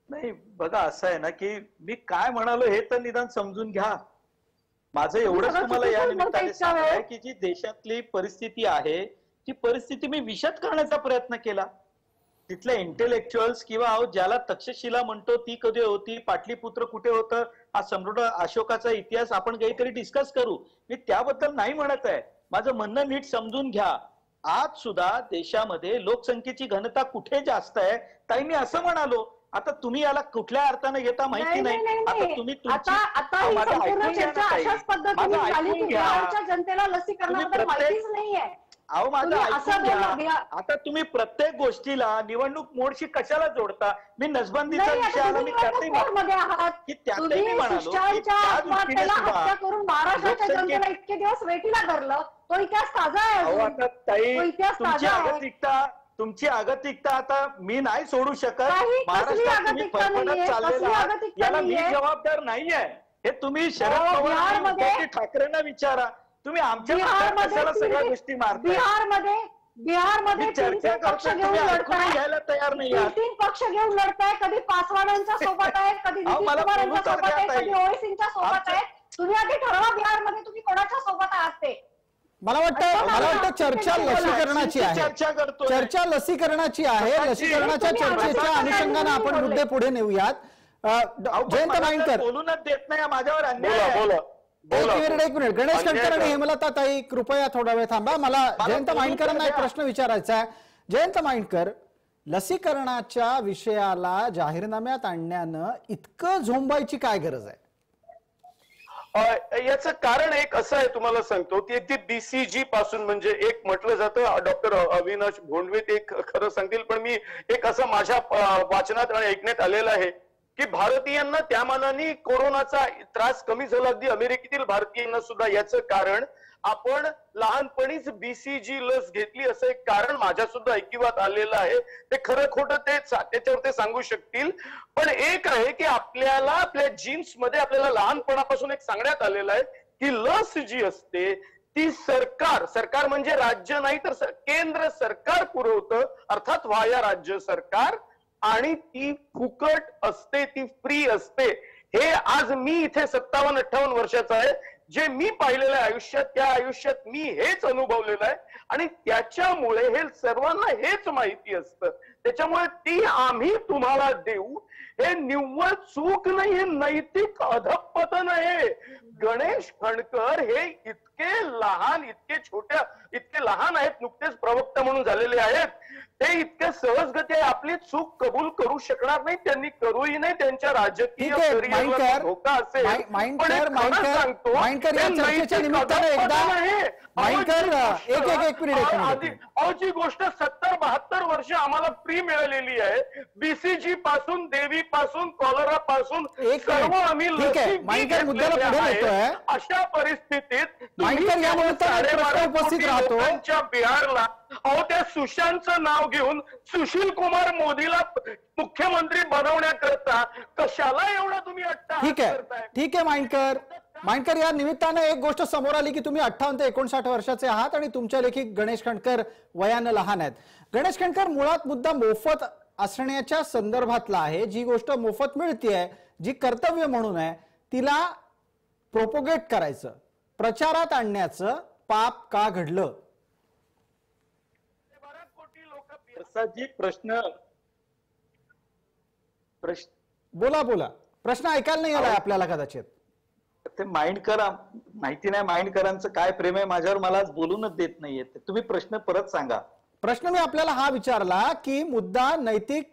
नाही, बघा असं आहे ना की मी काय म्हणालो हे तर निदान समजून घ्या. माझं एवढंच तुम्हाला या निमित्ताने सांगायचं की जी देशातली परिस्थिती आहे ती परिस्थिती मी विशद करण्याचा प्रयत्न केला. तिथल्या इंटेलेक्च्युअल्स किंवा ज्याला तक्षशिला म्हणतो ती कधी होती, पाटलीपुत्र कुठे होतं, हा सम्राट अशोकाचा इतिहास आपण काहीतरी डिस्कस करू. मी त्याबद्दल नाही म्हणत आहे. माझं म्हणणं नीट समजून घ्या. आज सुद्धा देशामध्ये लोकसंख्येची घनता कुठे जास्त आहे ताई, मी असं म्हणालो. आता तुम्ही याला कुठल्या अर्थाने घेता माहिती नाही. आता ही संपूर्ण चर्चा अशाच पद्धतीने झाली की बिहारच्या जनतेला लसीकरणाबद्दल माहितीच नाहीये. अहो माझं ऐकून घ्या. आता तुम्ही प्रत्येक गोष्टीला निवडणूक मोडशी कशाला जोडता? मी नसबंदीचा विषय आला, मी त्यातही करून महाराष्ट्राच्या जनतेला इतके दिवस वेटीला धरलं, तो इतिहास ताजा आहे. तुमची आगतिकता आता मी नाही सोडू शकत. महाराष्ट्रात तुम्ही फरफटत चाललेला याला मी जबाबदार नाहीये. हे तुम्ही शरद पवार ठाकरेंना विचारा. तुम्ही आमच्या कशाला सगळ्या गोष्टी मारताय? बिहारमध्ये चर्चा पक्ष घेऊन लढताय, घ्यायला तयार नाही. 3 पक्ष घेऊन लढताय. कधी पासवानांच्या सोबत आहे, कधी नितीश कुमारांच्या सोबत आहे, कधी ओवैसींच्या सोबत आहे. तुम्ही आधी ठरवा बिहारमध्ये तुम्ही कोणाच्या सोबत आहात ते. मला वाटतं चर्चा लसीकरणाची आहे. चर्चा लसीकरणाची आहे. लसीकरणाच्या चर्चेच्या अनुषंगाने आपण मुद्दे पुढे नेऊयात. जयंत माइंडकर बोलूनच देत नाही, माझ्यावर अन्याय. एक मिनिट गणेश खंडकर आणि हेमलता ताई कृपया थोडा वेळ थांबा. मला जयंत माइंडकरांना एक प्रश्न विचारायचा आहे. जयंत माइंडकर, लसीकरणाच्या विषयाला जाहीरनाम्यात आणण्यानं इतकं झोंबायची काय गरज आहे? याचं कारण एक असं आहे, तुम्हाला सांगतो की ती बीसीजी पासून म्हणजे एक म्हटलं जातं, डॉक्टर अविनाश भोंडवे ते खरं सांगतील, पण मी एक असं माझ्या वाचनात आणि ऐकण्यात आलेलं आहे की भारतीयांना त्या मानाने कोरोनाचा त्रास कमी झाला, अगदी अमेरिकेतील भारतीयांना सुद्धा. याचं कारण आपण लहानपणीच बीसीजी लस घेतली असं एक कारण माझ्या सुद्धा ऐकिवात आलेलं आहे. ते खरं खोटं ते त्याच्यावर ते सांगू शकतील. पण एक आहे की आपल्याला आपल्या जीन्स मध्ये आपल्याला लहानपणापासून एक सांगण्यात आलेलं आहे की लस जी असते ती सरकार म्हणजे राज्य नाही तर केंद्र सरकार पुरवतं, अर्थात व्हाया राज्य सरकार, आणि ती फुकट असते, ती फ्री असते. हे आज मी इथे 57-58 वर्षाचा आहे, जे मी पाहिलेलं आहे आयुष्यात, त्या आयुष्यात मी हेच अनुभवलेलं आहे आणि त्याच्यामुळे हे सर्वांना हेच माहिती असतं. त्याच्यामुळे ती आम्ही तुम्हाला देऊ हे निव्वळ चूक नाही, हे नैतिक अधःपतन आहे. गणेश खंडकर हे इतके लहान, इतके लहान आहेत, नुकतेच प्रवक्ता म्हणून झालेले आहेत. ते इतक्या सहजगती आपली चूक कबूल करू शकणार नाही, त्यांनी करूही नाही. त्यांच्या राजकीय करिअरला धोका असेल. जी गोष्ट 70-72 वर्ष आम्हाला फ्री मिळालेली आहे, बीसीजी पासून, देवी पासून, कॉलरा पासून सर्व आम्ही अशा परिस्थितीत उपस्थित राहतो बिहारला त्या सुशांतचं नाव घेऊन सुशील कुमार मोदीला मुख्यमंत्री बनवण्याकरता कशाला एवढा तुम्ही ठीक आहे माइंडकर, या निमित्तानं एक गोष्ट समोर आली की तुम्ही 58 ते 59 वर्षाचे आहात आणि तुमच्या लेखी गणेश खंडकर वयानं लहान आहेत. गणेश खंडकर, मुळात मुद्दा मोफत असण्याच्या संदर्भातला आहे. जी गोष्ट मोफत मिळतेय, जी कर्तव्य म्हणून आहे, तिला प्रोपोगेट करायचं, प्रचारात आणण्याचं पाप का घडलं? प्रसादजी प्रश्न बोला. प्रश्न ऐकायला नाही आलाय आपल्याला कदाचित. ते माइंडकर, माहिती नाही माइंडकरांचं काय प्रेम आहे माझ्यावर, मला बोलूनच देत नाहीये. तुम्ही प्रश्न परत सांगा. प्रश्न मी आपल्याला हा विचारला की मुद्दा नैतिक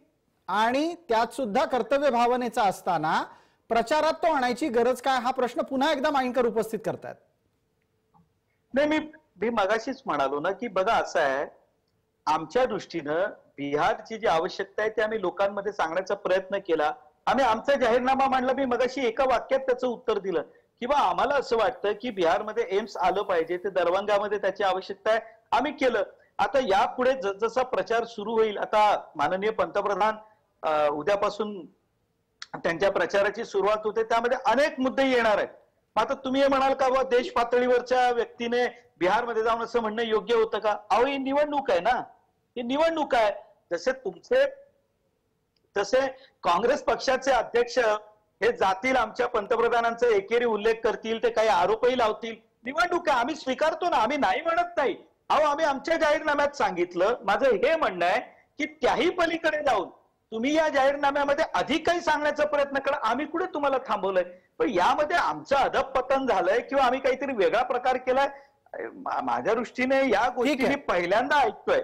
आणि त्यात सुद्धा कर्तव्य भावनेचा असताना प्रचारात तो आणायची गरज काय, हा प्रश्न पुन्हा एकदा माइंडकर उपस्थित करतात. नाही, मी मगाशीच म्हणालो ना की बघा, असं आहे, आमच्या दृष्टीनं बिहारची जी आवश्यकता आहे ती आम्ही लोकांमध्ये सांगण्याचा प्रयत्न केला. आम्ही आमचा जाहीरनामा मांडला. मी मगाशी एका वाक्यात त्याचं उत्तर दिलं किंवा आम्हाला असं वाटतं की बिहारमध्ये एम्स आलं पाहिजे, ते दरभंगामध्ये त्याची आवश्यकता आहे, आम्ही केलं. आता यापुढे जसा प्रचार सुरू होईल, आता माननीय पंतप्रधान उद्यापासून त्यांच्या प्रचाराची सुरुवात होते, त्यामध्ये अनेक मुद्दे येणार आहेत. आता तुम्ही हे म्हणाल का बाबा देश पातळीवरच्या व्यक्तीने बिहारमध्ये जाऊन असं म्हणणं योग्य होतं का? अहो, ही निवडणूक आहे ना, ही निवडणूक आहे. तसे काँग्रेस पक्षाचे अध्यक्ष हे जातील, आमच्या पंतप्रधानांचा एकेरी उल्लेख करतील, ते काही आरोपही लावतील. निवडणूक आहे, आम्ही स्वीकारतो ना, आम्ही नाही म्हणत नाही. अहो, आम्ही आमच्या जाहीरनाम्यात सांगितलं. माझं हे म्हणणं आहे की त्याही पलीकडे जाऊन तुम्ही या जाहीरनाम्यामध्ये अधिक काही सांगण्याचा प्रयत्न करा. आम्ही कुठे तुम्हाला थांबवलंय, पण यामध्ये आमचं अधपतन झालंय किंवा आम्ही काहीतरी वेगळा प्रकार केलाय, माझ्या दृष्टीने या गोष्टी मी पहिल्यांदा ऐकतोय.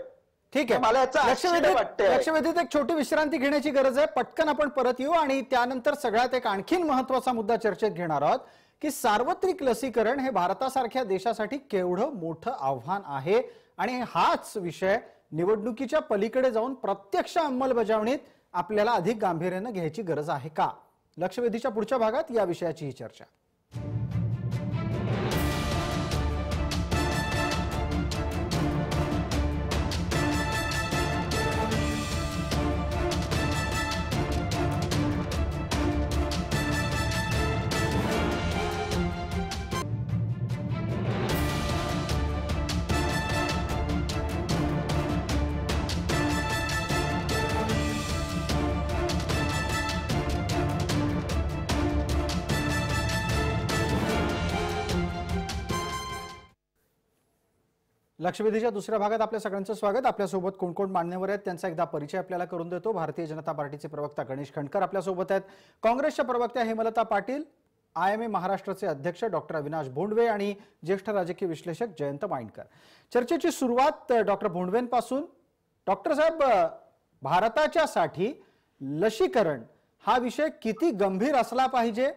ठीक आहे, मला याचं आश्चर्य वाटतंय. लक्षवेधीत एक छोटी विश्रांती घेण्याची गरज आहे. पटकन आपण परत येऊ आणि त्यानंतर सगळ्यात एक आणखीन महत्वाचा मुद्दा चर्चेत घेणार आहोत की सार्वत्रिक लसीकरण हे भारतासारख्या देशासाठी केवढं मोठं आव्हान आहे आणि हाच विषय निवडणुकीच्या पलीकडे जाऊन प्रत्यक्ष अंमलबजावणीत आपल्याला अधिक गांभीर्याने घ्यायची गरज आहे का. लक्षवेधीच्या पुढच्या भागात या विषयाची ही चर्चा. लक्षवेधीच्या दुसऱ्या भागात आपल्या सगळ्यांचं स्वागत. आपल्यासोबत कोण कोण मान्यवर आहेत त्यांचा एकदा परिचय आपल्याला करून देतो. भारतीय जनता पार्टीचे प्रवक्ता गणेश खंडकर आपल्यासोबत आहेत. काँग्रेसच्या प्रवक्त्या हेमलता पाटील, IMA महाराष्ट्राचे अध्यक्ष डॉक्टर अविनाश भोंडवे आणि ज्येष्ठ राजकीय विश्लेषक जयंत माइंडकर. चर्चेची सुरुवात डॉक्टर भोंडवेंपासून. डॉक्टर साहेब, भारताच्यासाठी लसीकरण हा विषय किती गंभीर असला पाहिजे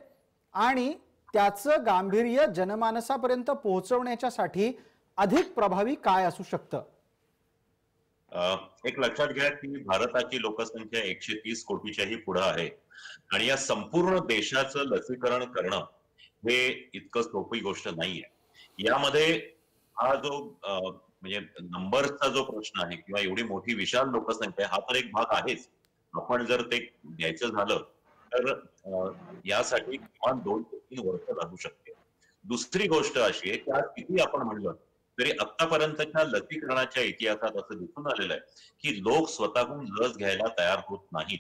आणि त्याचं गांभीर्य जनमानसापर्यंत पोहोचवण्यासाठी अधिक प्रभावी काय असू शकतं? एक लक्षात घ्या की भारताची लोकसंख्या 130 कोटीच्याही पुढे आहे आणि या संपूर्ण देशाचं लसीकरण करणं हे इतकं सोपी गोष्ट नाहीये. यामध्ये हा जो म्हणजे नंबरचा जो प्रश्न आहे किंवा एवढी मोठी विशाल लोकसंख्या हा तर एक भाग आहेच. आपण जर ते घ्यायचं झालं तर यासाठी किमान 2 ते 3 वर्ष लागू शकते. दुसरी गोष्ट अशी आहे की आज किती आपण म्हणलं तरी आतापर्यंतच्या लसीकरणाच्या इतिहासात असं दिसून आलेलं आहे की लोक स्वतःहून लस घ्यायला तयार होत नाहीत.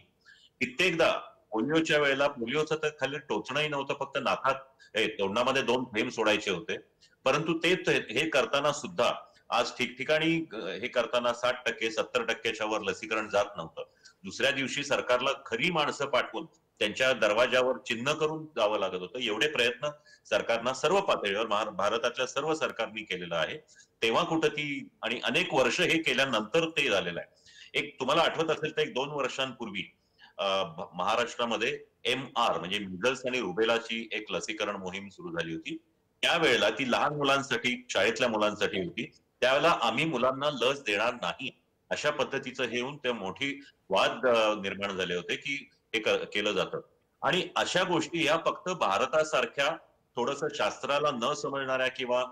कित्येकदा पोलिओच्या वेळेला पोलिओचं तर खाली टोचणंही नव्हतं, फक्त नाकात तोंडामध्ये 2 थेंब सोडायचे होते. परंतु ते हे करताना सुद्धा आज ठिकठिकाणी हे करताना 60%, 70%च्या वर लसीकरण जात नव्हतं. दुसऱ्या दिवशी सरकारला खरी माणसं पाठवून त्यांच्या दरवाजावर चिन्ह करून जावं लागत होतं. एवढे प्रयत्न सरकारनं सर्व पातळीवर भारतातल्या सर्व सरकारनी केलेलं आहे. तेव्हा कुठं ती आणि अनेक वर्ष हे केल्यानंतर ते झालेलं आहे. एक तुम्हाला आठवत असेल तर 1-2 वर्षांपूर्वी महाराष्ट्रामध्ये MR म्हणजे मिझल्स आणि रुबेलाची एक लसीकरण मोहीम सुरू झाली होती. त्यावेळेला ती लहान मुलांसाठी, शाळेतल्या मुलांसाठी होती. त्यावेळेला आम्ही मुलांना लस देणार नाही अशा पद्धतीचं हे येऊन ते मोठी वाद निर्माण झाले होते की हे केलं जातं. आणि अशा गोष्टी या फक्त भारतासारख्या थोडस शास्त्राला न समजणाऱ्या किंवा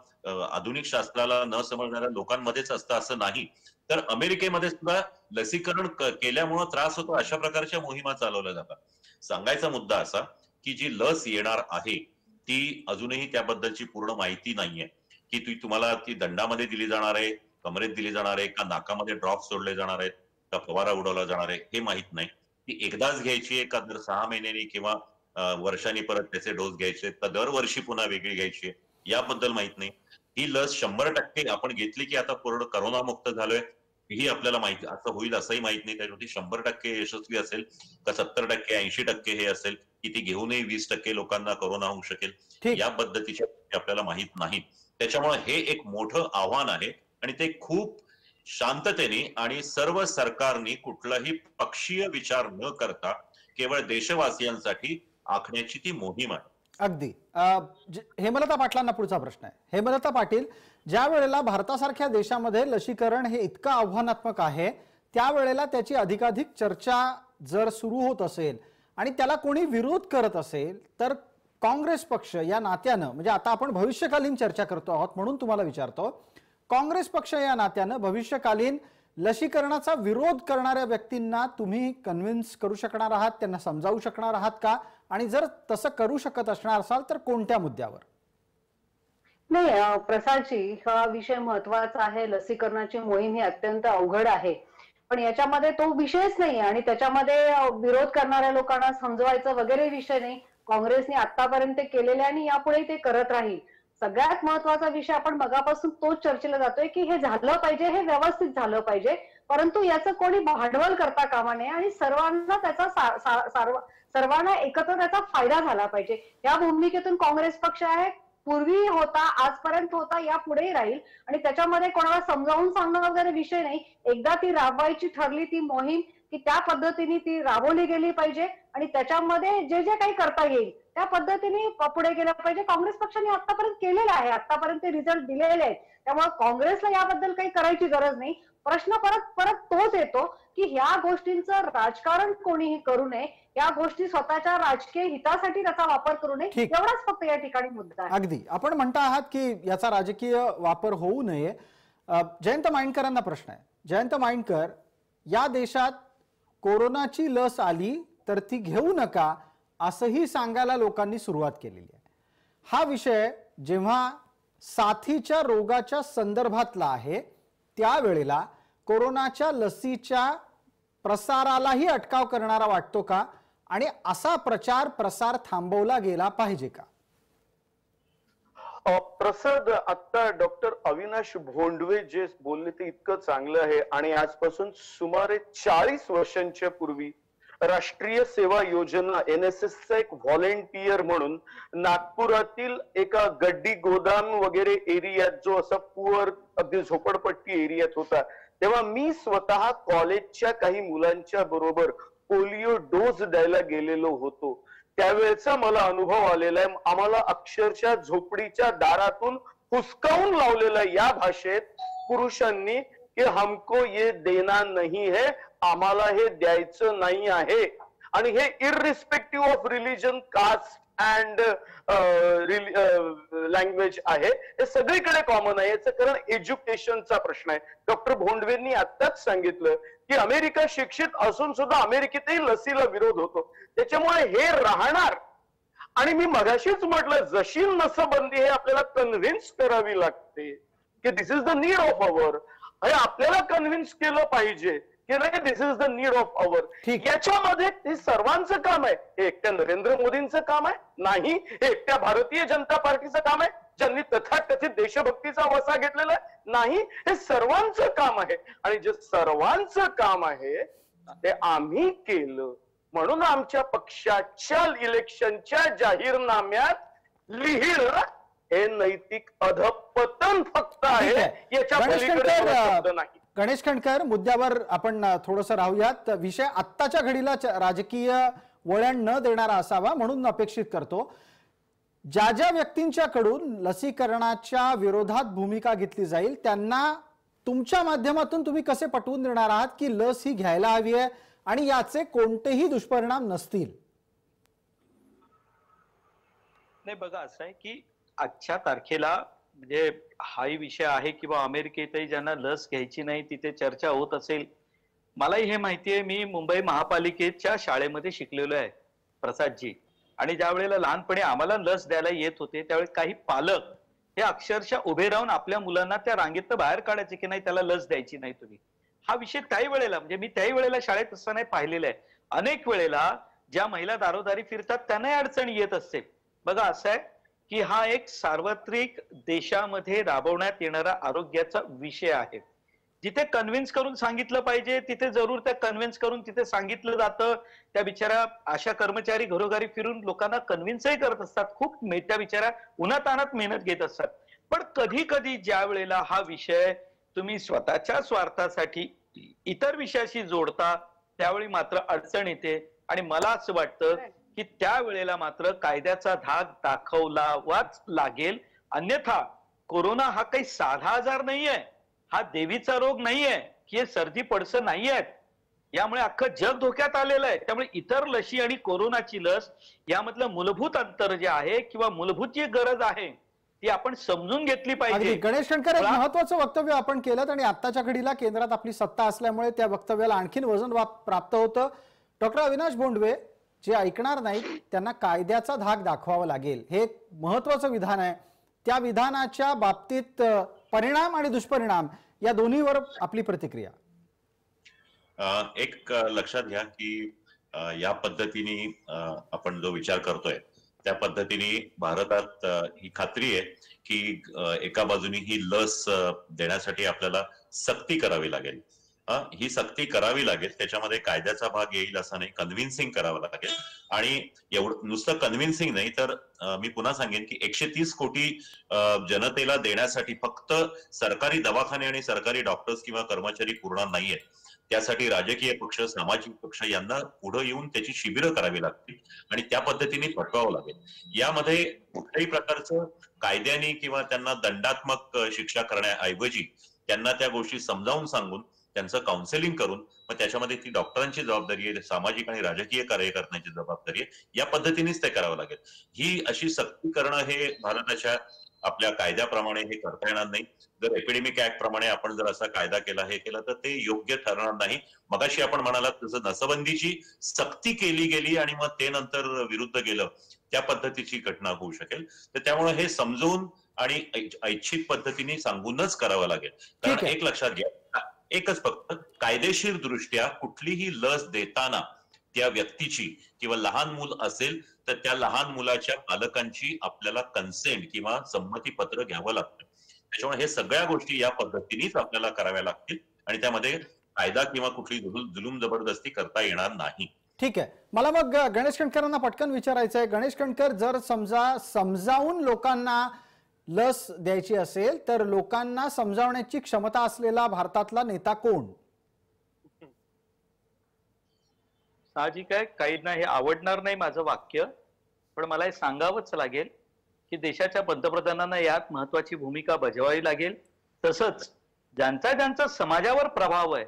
आधुनिक शास्त्राला न समजणाऱ्या लोकांमध्येच असतं असं नाही, तर अमेरिकेमध्ये सुद्धा लसीकरण केल्यामुळे त्रास होतो अशा प्रकारच्या मोहिमा चालवल्या जातात. सांगायचा मुद्दा असा की जी लस येणार आहे ती अजूनही त्याबद्दलची पूर्ण माहिती नाहीये की तुम्हाला ती दंडामध्ये दिली जाणार आहे, कमरेत दिली जाणार आहे का नाकामध्ये ड्रॉप सोडले जाणार आहेत का फवारा उडवला जाणार आहे हे माहित नाही. ती एकदाच घ्यायची आहे का दर 6 महिन्यांनी किंवा वर्षांनी परत त्याचे डोस घ्यायचे का दरवर्षी पुन्हा वेगळी घ्यायची याबद्दल माहित नाही. ही लस 100% आपण घेतली की आता पूर्ण करोना मुक्त झालोय ही आपल्याला माहिती असं होईल असंही माहित नाही. त्याच्यावरती 100% यशस्वी असेल का 70%, 80% हे असेल की ती घेऊनही 20% लोकांना करोना होऊ शकेल या पद्धतीच्या आपल्याला माहित नाही. त्याच्यामुळे हे एक मोठं आव्हान आहे आणि ते खूप शांततेने आणि सर्व सरकारनी कुठलाही पक्षीय विचार न करता केवळ देशवासियांसाठी आखण्याची ती मोहीम आहे. अगदी. हेमलता पाटलांना पुढचा प्रश्न आहे. हेमलता पाटील, ज्या वेळेला भारतासारख्या देशामध्ये लसीकरण हे इतकं आव्हानात्मक आहे त्यावेळेला त्याची अधिकाधिक चर्चा जर सुरू होत असेल आणि त्याला कोणी विरोध करत असेल तर काँग्रेस पक्ष या नात्यानं, म्हणजे आता आपण भविष्यकालीन चर्चा करतो आहोत म्हणून तुम्हाला विचारतो, काँग्रेस पक्ष या नात्यानं भविष्यकालीन लसीकरणाचा विरोध करणाऱ्या व्यक्तींना तुम्ही कन्व्हिन्स करू शकणार आहात, त्यांना समजावू शकणार आहात का? आणि जर तसं करू शकत असणार असाल तर कोणत्या मुद्द्यावर? नाही प्रसादजी, हा विषय महत्वाचा आहे. लसीकरणाची मोहीम ही अत्यंत अवघड आहे, पण याच्यामध्ये तो विषयच नाही आणि त्याच्यामध्ये विरोध करणाऱ्या लोकांना समजवायचं वगैरे विषय नाही. काँग्रेसने आतापर्यंत केलेले आणि यापुढे ते करत राहील. सगळ्यात महत्वाचा विषय आपण मगापासून तोच चर्चेला जातोय की हे झालं पाहिजे, हे व्यवस्थित झालं पाहिजे. परंतु याचं कोणी भांडवल करता कामा नये आणि सर्वांना त्याचा सर्वांना एकत्र त्याचा फायदा झाला पाहिजे. या भूमिकेतून काँग्रेस पक्ष आहे, पूर्वी होता, आजपर्यंत होता, यापुढेही राहील. आणि त्याच्यामध्ये कोणाला समजावून सांगणं वगैरे विषय नाही. एकदा ती राबवायची ठरली ती मोहीम, की त्या पद्धतीने ती राबवली गेली पाहिजे आणि त्याच्यामध्ये जे जे काही करता येईल त्या पद्धतीने पुढे गेलं पाहिजे. काँग्रेस पक्षाने आतापर्यंत केलेलं आहे, आतापर्यंत रिझल्ट दिलेले आहेत. त्यामुळे काँग्रेसला याबद्दल काही करायची गरज नाही. प्रश्न परत परत तोच येतो की ह्या गोष्टींचं राजकारण कोणीही करू नये, या गोष्टी स्वतःच्या राजकीय हितासाठी त्याचा वापर करू नये, एवढाच फक्त या ठिकाणी मुद्दा आहे. अगदी आपण म्हणता आहात की याचा राजकीय वापर होऊ नये. जयंत माइंडकरांना प्रश्न आहे. जयंत माइंडकर, या देशात कोरोनाची लस आली तर ती घेऊ नका असंही सांगायला लोकांनी सुरुवात केलेली आहे. हा विषय जेव्हा साथीच्या रोगाच्या संदर्भातला आहे त्यावेळेला कोरोनाच्या लसीच्या प्रसारालाही अटकाव करणारा वाटतो का आणि असा प्रचार प्रसार थांबवला गेला पाहिजे का? प्रसाद, आता डॉक्टर अविनाश भोंडवे जे बोलले ते इतकं चांगलं आहे. आणि आजपासून सुमारे 40 वर्षांच्या पूर्वी राष्ट्रीय सेवा योजना NSSचा एक व्हॉलेंटियर म्हणून नागपुरातील एका गड्डी गोदाम वगैरे एरियात, जो असा पुअर अगदी झोपडपट्टी एरियात होता, तेव्हा मी स्वतः कॉलेजच्या काही मुलांच्या बरोबर पोलिओ डोस द्यायला गेलेलो होतो. त्यावेळेचा मला अनुभव आलेला आहे. आम्हाला अक्षरशः झोपडीच्या दारातून हुसकावून लावलेला या भाषेत पुरुषांनी की हमको ये देना नहीं है, आम्हाला हे द्यायचं नाही आहे. आणि हे irrespective of religion, caste and language आहे. हे सगळीकडे कॉमन आहे. याचं कारण एज्युकेशनचा प्रश्न आहे. डॉक्टर भोंडवेंनी आत्ताच सांगितलं की अमेरिका शिक्षित असून सुद्धा अमेरिकेतही लसीला विरोध होतो. त्याच्यामुळे हे राहणार. आणि मी मगाशीच म्हटलं, जशी नसबंदी हे आपल्याला कन्व्हिन्स करावी लागते की this is the need of hour. हे आपल्याला कन्व्हिन्स केलं पाहिजे की नाही, this is the need of hour. याच्यामध्ये हे सर्वांचं काम आहे. हे एकट्या नरेंद्र मोदींचं काम आहे नाही, हे एकट्या भारतीय जनता पार्टीचं काम आहे ज्यांनी तथाकथित देशभक्तीचा वसा घेतलेला आहे नाही, हे सर्वांचं काम आहे. आणि जे सर्वांचं काम आहे ते आम्ही केलं म्हणून आमच्या पक्षाच्या इलेक्शनच्या जाहीरनाम्यात लिहिलं हे नैतिक अधपतन फक्त आहे, याच्या पलीकडे नाही. गणेश खंडकर, मुद्द्यावर आपण थोडंसं राहूयात. विषय आत्ताच्या घडीला राजकीय वळण न देणारा असावा म्हणून अपेक्षित करतो. ज्या ज्या व्यक्तींच्याकडून लसीकरणाच्या विरोधात भूमिका घेतली जाईल त्यांना तुमच्या माध्यमातून तुम्ही कसे पटवून देणार आहात की लस ही घ्यायला हवी आहे आणि याचे कोणतेही दुष्परिणाम नसतील? नाही, बघा असं आहे की आजच्या तारखेला म्हणजे हाही विषय आहे किंवा अमेरिकेतही ज्यांना लस घ्यायची नाही तिथे चर्चा होत असेल. मलाही हे माहिती आहे, मी मुंबई महापालिकेच्या शाळेमध्ये शिकलेलो आहे प्रसादजी. आणि ज्या वेळेला लहानपणी आम्हाला लस द्यायला येत होते त्यावेळी काही पालक हे अक्षरशः उभे राहून आपल्या मुलांना त्या रांगेत बाहेर काढायचे की नाही त्याला लस द्यायची नाही तुम्ही. हा विषय त्याही वेळेला म्हणजे मी त्याही वेळेला शाळेत असताना पाहिलेला आहे. अनेक वेळेला ज्या महिला दारोदारी फिरतात त्यांनाही अडचण येत असते. बघा असं आहे की हा एक सार्वत्रिक देशामध्ये राबवण्यात येणारा आरोग्याचा विषय आहे. जिथे कन्व्हिन्स करून सांगितलं पाहिजे तिथे जरूर त्या कन्व्हिन्स करून तिथे सांगितलं जातं. त्या बिचारा आशा कर्मचारी घरोघरी फिरून लोकांना कन्व्हिन्सही करत असतात. खूप त्या बिचारा उन्हातान्हात मेहनत घेत असतात. पण कधी कधी ज्या वेळेला हा विषय तुम्ही स्वतःच्या स्वार्थासाठी इतर विषयाशी जोडता त्यावेळी मात्र अडचण येते. आणि मला असं वाटतं की त्यावेळेला मात्र कायद्याचा धाक दाखवलावाच लागेल. अन्यथा कोरोना हा काही साधा आजार नाहीये, हा देवीचा रोग नाहीये की हे सर्दी पडसं नाहीये. यामुळे अख्खं जग धोक्यात आलेलं आहे. त्यामुळे इतर लशी आणि कोरोनाची लस यामधलं मूलभूत अंतर जे आहे किंवा मूलभूत जी गरज आहे ती आपण समजून घेतली पाहिजे. गणेश खंडकर, एक महत्वाचं वक्तव्य आपण केलं आणि आत्ताच्या घडीला केंद्रात आपली सत्ता असल्यामुळे त्या वक्तव्याला आणखीन वजन प्राप्त होतं. डॉक्टर अविनाश भोंडवे, जे ऐकणार नाहीत त्यांना कायद्याचा धाक दाखवावा लागेल हे एक महत्वाचं विधान आहे. त्या विधानाच्या बाबतीत परिणाम आणि दुष्परिणाम या दोन्हीवर आपली प्रतिक्रिया. एक लक्षात घ्या की या पद्धतीने आपण जो विचार करतोय त्या पद्धतीने भारतात ही खात्री आहे की एका बाजूनी ही लस देण्यासाठी आपल्याला सक्ती करावी लागेल. ही सक्ती करावी लागेल. त्याच्यामध्ये कायद्याचा भाग येईल असं नाही, कन्व्हिन्सिंग करावं लागेल. आणि एवढं नुसतं कन्व्हिन्सिंग नाही तर मी पुन्हा सांगेन की 130 कोटी जनतेला देण्यासाठी फक्त सरकारी दवाखाने आणि सरकारी डॉक्टर्स किंवा कर्मचारी पुरणार नाहीये. त्यासाठी राजकीय पक्ष, सामाजिक पक्ष यांना पुढे येऊन त्याची शिबिरं करावी लागतील आणि त्या पद्धतीने पटवावं लागेल. यामध्ये कुठल्याही प्रकारचं कायद्याने किंवा त्यांना दंडात्मक शिक्षा करण्याऐवजी त्यांना त्या गोष्टी समजावून सांगून त्यांचं काउन्सिलिंग करून मग त्याच्यामध्ये ती डॉक्टरांची जबाबदारी आहे, सामाजिक आणि राजकीय कार्यकर्त्यांची जबाबदारी आहे, या पद्धतीनेच ते करावं लागेल. ही अशी सक्ती करणं हे भारताच्या आपल्या कायद्याप्रमाणे हे करता येणार नाही. जर एपिडेमिक ऍक्ट प्रमाणे आपण जर असा कायदा केला, हे केलं तर ते योग्य ठरणार नाही. मगाशी आपण म्हणालात तसं नसबंदीची सक्ती केली गेली आणि मग ते नंतर विरुद्ध गेलं, त्या पद्धतीची घटना होऊ शकेल. तर त्यामुळे हे समजून आणि ऐच्छिक पद्धतीने सांगूनच करावं लागेल. कारण एक लक्षात घ्या, एकच फक्त कायदेशीर दृष्ट्या कुठलीही लस देताना त्या व्यक्तीची किंवा लहान मूल असेल तर त्या लहान मुलाच्या पालकांची आपल्याला कन्सेंट किंवा संमती पत्र घ्यावं लागतं. त्याच्यामुळे हे सगळ्या गोष्टी या पद्धतीनेच आपल्याला कराव्या लागतील आणि त्यामध्ये कायदा किंवा कुठली जुलूम जबरदस्ती करता येणार नाही. ठीक आहे. मला मग गणेश कणकरांना पटकन विचारायचं आहे. गणेश कणकर, जर समजा समजावून लोकांना लस द्यायची असेल तर लोकांना समजावण्याची क्षमता असलेला भारतातला नेता कोण? साहजिक आहे, काहींना हे आवडणार नाही माझं वाक्य, पण मला हे सांगावंच लागेल की देशाच्या पंतप्रधानांना यात महत्वाची भूमिका बजावावी लागेल. तसंच ज्यांचा ज्यांचा समाजावर प्रभाव आहे,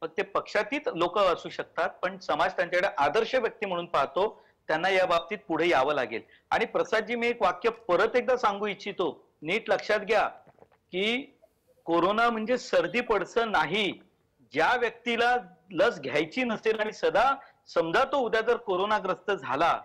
मग ते पक्षातीत लोक असू शकतात, पण समाज त्यांच्याकडे आदर्श व्यक्ती म्हणून पाहतो, त्यांना या बाबतीत पुढे यावं लागेल. आणि प्रसादजी, मी एक वाक्य परत एकदा सांगू इच्छितो, नीट लक्षात घ्या की कोरोना म्हणजे सर्दी पडसं नाही. ज्या व्यक्तीला लस घ्यायची नसेल आणि सदा समजा तो उद्या जर कोरोनाग्रस्त झाला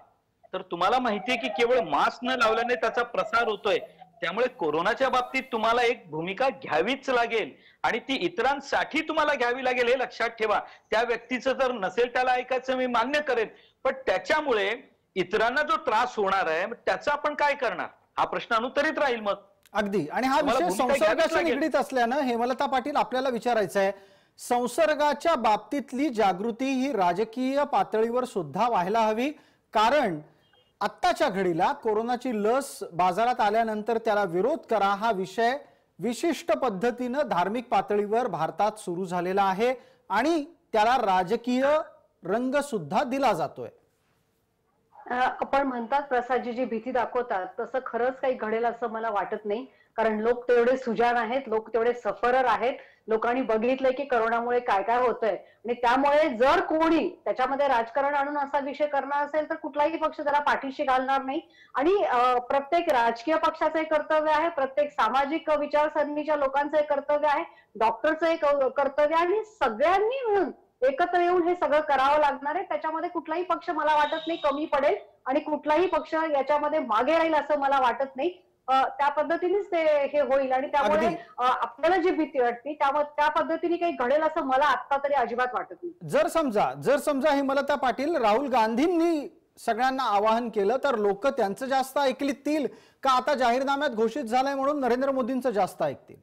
तर तुम्हाला माहितीये की केवळ मास्क न लावल्याने त्याचा प्रसार होतोय. त्यामुळे कोरोनाच्या बाबतीत तुम्हाला एक भूमिका घ्यावीच लागेल आणि ती इतरांसाठी तुम्हाला घ्यावी लागेल, हे लक्षात ठेवा. त्या व्यक्तीचं जर नसेल त्याला ऐकायचं मी मान्य करेन, पण त्याच्यामुळे इतरांना जो त्रास होणार आहे त्याचा आपण काय करणार, हा प्रश्न अनुत्तरित राहील. मग अगदी. आणि हा विषय संसर्गाशी निगडीत असल्यानं हेमलता पाटील, आपल्याला विचारायचं आहे, संसर्गाच्या बाबतीतली जागृती ही राजकीय पातळीवर सुद्धा व्हायला हवी. कारण आत्ताच्या घडीला कोरोनाची लस बाजारात आल्यानंतर त्याला विरोध करा हा विषय विशिष्ट पद्धतीनं धार्मिक पातळीवर भारतात सुरू झालेला आहे आणि त्याला राजकीय रंग सुद्धा दिला जातोय. आपण म्हणतात प्रसादजी, जी भीती दाखवतात तसं खरंच काही घडेल असं मला वाटत नाही. कारण लोक तेवढे सुजाण आहेत, लोक तेवढे सफरर आहेत. लोकांनी बघितलंय की करोनामुळे काय काय होतंय आणि त्यामुळे जर कोणी त्याच्यामध्ये राजकारण आणून असा विषय करणार असेल तर कुठलाही पक्ष त्याला पाठीशी घालणार नाही. आणि प्रत्येक राजकीय पक्षाचं एक कर्तव्य आहे, प्रत्येक सामाजिक विचारसरणीच्या लोकांचं एक कर्तव्य आहे, डॉक्टरचं एक कर्तव्य आहे आणि सगळ्यांनी मिळून एकत्र येऊन हे सगळं करावं लागणार आहे. त्याच्यामध्ये कुठलाही पक्ष मला वाटत नाही कमी पडेल आणि कुठलाही पक्ष याच्यामध्ये मागे राहील असं मला वाटत नाही. त्या पद्धतीनेच ते हे होईल आणि त्यामुळे आपल्याला जी भीती वाटते त्या पद्धतीने काही घडेल असं मला आता तरी अजिबात वाटत नाही. जर समजा हेमलता पाटील, राहुल गांधींनी सगळ्यांना आवाहन केलं तर लोक त्यांचं जास्त ऐकतील का आता जाहीरनाम्यात घोषित झालंय म्हणून नरेंद्र मोदींचं जास्त ऐकतील?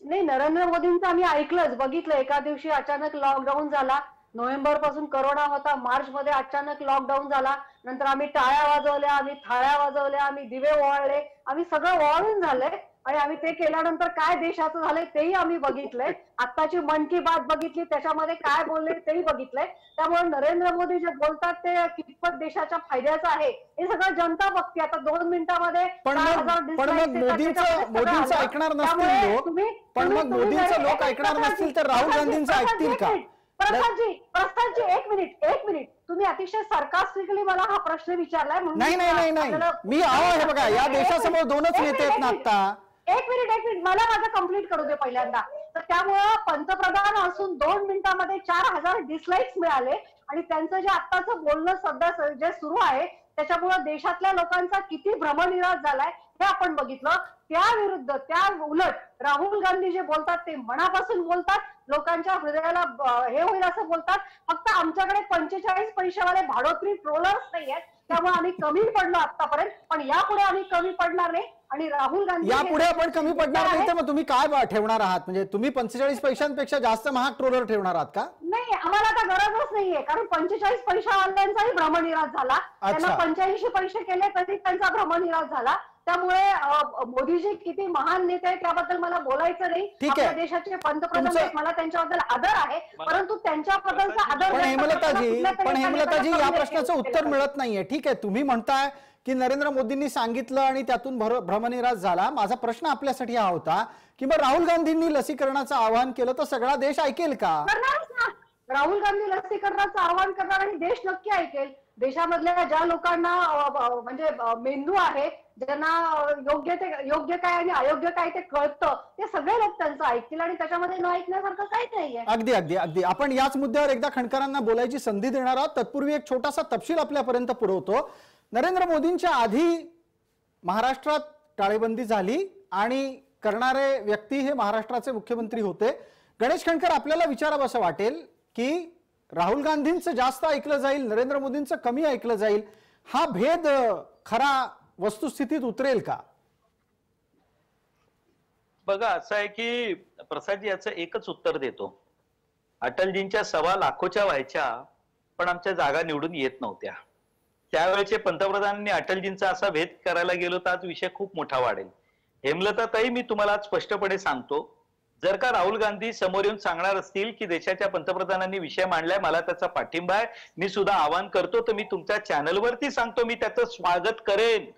नाही, नरेंद्र मोदींचं आम्ही ऐकलंच, बघितलं. एका दिवशी अचानक लॉकडाऊन झाला, नोव्हेंबर पासून करोना होता, मार्च मध्ये अचानक लॉकडाऊन झाला, नंतर आम्ही टाळ्या वाजवल्या, आम्ही थाळ्या वाजवल्या, आम्ही दिवे ओवाळले, आम्ही सगळं ओवाळून झालंय आणि आम्ही ते केल्यानंतर काय देशाचं झालंय तेही आम्ही बघितलंय. आत्ताची मन की बात बघितली, त्याच्यामध्ये काय बोलले तेही बघितलंय. त्यामुळे नरेंद्र मोदी जे बोलतात ते कितपत देशाच्या फायद्याचं आहे हे सगळं जनता बघते. आता 2 मिनिटांमध्ये पण मग मोदींचं ऐकणार नसतील लोक, पण मग मोदींचं लोक ऐकणार नसतील तर राहुल गांधींचं ऐकतील का? प्रसादजी एक मिनिट, तुम्ही अतिशय सरकास्टिकली मला हा प्रश्न विचारलाय. नाही, मी हे बघा, या देशासमोर 2च नेते आहेत ना आता. एक मिनिट, मला माझं कंप्लीट करू दे पहिल्यांदा. तर त्यामुळं पंतप्रधान असून 2 मिनिटांमध्ये 4000 डिसलाईक्स मिळाले आणि त्यांचं जे आत्ताचं बोलणं सध्या जे सुरू आहे त्याच्यामुळे देशातल्या लोकांचा किती भ्रमनिराश झालाय हे आपण बघितलं. त्या उलट राहुल गांधी जे बोलतात ते मनापासून बोलतात, लोकांच्या हृदयाला हे होईल असं बोलतात. फक्त आमच्याकडे 45 पैशावाले भाडोत्री ट्रोलर्स नाही आहेत, त्यामुळे आम्ही कमी पडलो आतापर्यंत, पण यापुढे आम्ही कमी पडणार नाही आणि राहुल गांधी यापुढे आपण कमी पडणार नाही तर मग तुम्ही काय ठेवणार आहात? म्हणजे तुम्ही 45 पैशांपेक्षा जास्त महाग ट्रोलर ठेवणार आहात का? नाही, आम्हाला आता गरजच नाहीये, कारण 45 पैशावाल्यांचाही भ्रमनिरास झाला, त्यांना 85 पैसे केले तरी त्यांचा भ्रमनिरास झाला. त्यामुळे मोदीजी किती महान नेते आहेत त्याबद्दल मला बोलायचं नाही. आपल्या देशाचे पंतप्रधान आहेत, मला त्यांच्याबद्दल आदर आहे, परंतु त्यांच्याबद्दलचा आदर. पण हेमलताजी या प्रश्नाचं उत्तर मिळत नाहीये. ठीक आहे, तुम्ही म्हणताय की नरेंद्र मोदींनी सांगितलं आणि त्यातून भ्रमनिरास झाला. माझा प्रश्न आपल्यासाठी हा होता की मग राहुल गांधींनी लसीकरणाचं आवाहन केलं तर सगळा देश ऐकेल का? राहुल गांधी लसीकरणाचं आवाहन करणार आणि देश नक्की ऐकेल. देशामधल्या ज्या लोकांना म्हणजे मेंदू आहे, ज्यांना योग्य काय आणि अयोग्य काय ते कळतं, ते सगळे लोक त्यांचं ऐकतील आणि त्याच्यामध्ये न ऐकण्यासारखं काहीच नाहीये. अगदी अगदी अगदी आपण याच मुद्द्यावर एकदा खणकरांना बोलायची संधी देणार आहोत. तत्पूर्वी एक छोटासा तपशील आपल्यापर्यंत पुरवतो. नरेंद्र मोदींच्या आधी महाराष्ट्रात टाळेबंदी झाली आणि करणारे व्यक्ती हे महाराष्ट्राचे मुख्यमंत्री होते. गणेश खणकर, आपल्याला विचारावं असं वाटेल की राहुल गांधींचं जास्त ऐकलं जाईल, नरेंद्र मोदींचं कमी ऐकलं जाईल, हा भेद खरा वस्तुस्थितीत उतरेल का? बघा, असं आहे की प्रसादजी याचं एकच उत्तर देतो. अटलजींच्या 1.25 लाखोच्या व्हायच्या, पण आमच्या जागा निवडून येत नव्हत्या. त्यावेळेचे पंतप्रधानांनी अटलजींचा असा भेद करायला गेलो तर आज विषय खूप मोठा वाढेल. हेमलताताई, मी तुम्हाला आज स्पष्टपणे सांगतो, जर का राहुल गांधी समोर येऊन सांगणार असतील की देशाच्या पंतप्रधानांनी विषय मांडलाय, मला त्याचा पाठिंबा आहे, मी सुद्धा आवाहन करतो, तर मी तुमच्या चॅनलवरती सांगतो, मी त्याचं स्वागत करेन.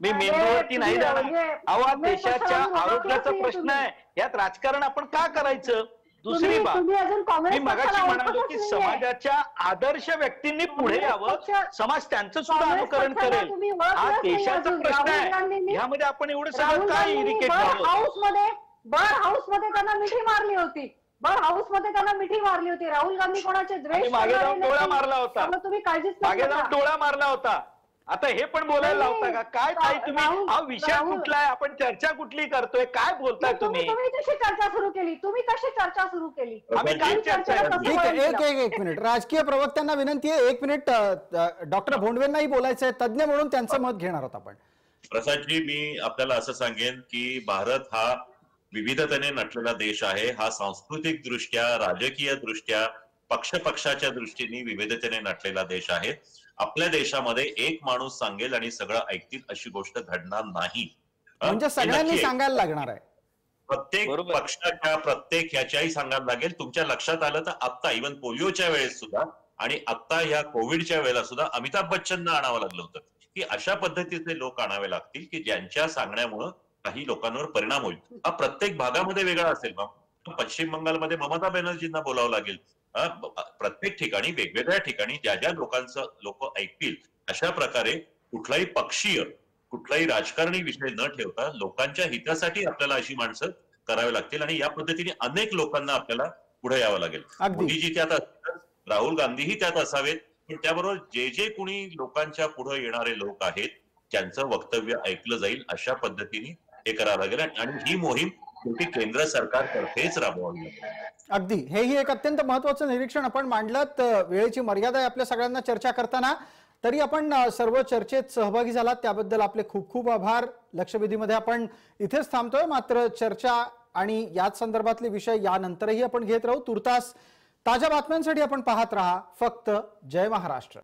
मी मेंदूवरती नाही जाणार. अहो, देशाच्या आरोग्याचा प्रश्न आहे, यात राजकारण आपण का करायचं? दुसरी बात, मी मगाशी म्हणालो की समाजाच्या आदर्श व्यक्तींनी पुढे यावं, समाज त्यांचं सुद्धा अनुकरण करेल. हा देशाचा प्रश्न आहे, यामध्ये आपण एवढं सगळं काय इरिटेट व्हावं? बर हाऊस मध्ये त्यांना मिठी मारली होती. राहुल गांधी कोणाचे द्वेष मागे जाऊन डोळा मारला होता, तुम्ही काळजीच मागे जाऊन डोळा मारला होता. आता हे पण बोलायला लावता का? काय ताई तुम्ही, हा विषय कुठला आहे, आपण चर्चा कुठली करतोय, काय बोलताय तुम्ही? तुम्ही कशी चर्चा सुरू केली? आम्ही काय चर्चा? एक मिनिट, राजकीय प्रवक्त्यांना विनंती आहे, 1 मिनिट. डॉक्टर भोंडवेंनाही बोलायचं आहे, तज्ञ म्हणून त्यांचं मत घेणार आहोत आपण. प्रसादजी, मी आपल्याला असं सांगेन की भारत हा विविधतेने नटलेला देश आहे. हा सांस्कृतिक दृष्ट्या, राजकीय दृष्ट्या, पक्षाच्या दृष्टीने विविधतेने नटलेला देश आहे. आपल्या देशामध्ये एक माणूस सांगेल आणि सगळं ऐकतील अशी गोष्ट घडणार नाही. म्हणजे सगळ्यांनी सांगायला लागणार आहे. प्रत्येक पक्षाच्या, प्रत्येक ह्याच्याही सांगायला लागेल. तुमच्या लक्षात आलं तर आता इव्हन पोलिओच्या वेळेस सुद्धा आणि आता ह्या कोविडच्या वेळेला सुद्धा अमिताभ बच्चनना आणावं लागलं होतं की अशा पद्धतीचे लोक आणावे लागतील की ज्यांच्या सांगण्यामुळं काही लोकांवर परिणाम होईल. हा प्रत्येक भागामध्ये वेगळा असेल. मग पश्चिम बंगालमध्ये ममता बॅनर्जींना बोलावं लागेल. प्रत्येक ठिकाणी, वेगवेगळ्या ठिकाणी ज्या ज्या लोक ऐकतील अशा प्रकारे कुठलाही पक्षीय, कुठलाही राजकारणी विषय न ठेवता लोकांच्या हितासाठी आपल्याला अशी माणसं करावी लागतील आणि या पद्धतीने अनेक लोकांना आपल्याला पुढे यावं लागेल. मोदीजी त्यात असतील, राहुल गांधीही त्यात असावेत, पण त्याबरोबर जे जे कुणी लोकांच्या पुढे येणारे लोक आहेत त्यांचं वक्तव्य ऐकलं जाईल अशा पद्धतीने हे करावं लागेल आणि ही मोहीम शेवटी केंद्र सरकारतर्फेच राबवावी लागेल. अगदी, हेही एक अत्यंत महत्वाचं निरीक्षण आपण मांडलं. वेळेची मर्यादा आहे आपल्या सगळ्यांना चर्चा करताना, तरी आपण सर्व चर्चेत सहभागी झालात त्याबद्दल आपले खूप खूप आभार. लक्षवेधीमध्ये आपण इथेच थांबतोय, मात्र चर्चा आणि याच संदर्भातले विषय यानंतरही आपण घेत राहू. तुर्तास ताज्या बातम्यांसाठी आपण पाहत राहा फक्त जय महाराष्ट्र.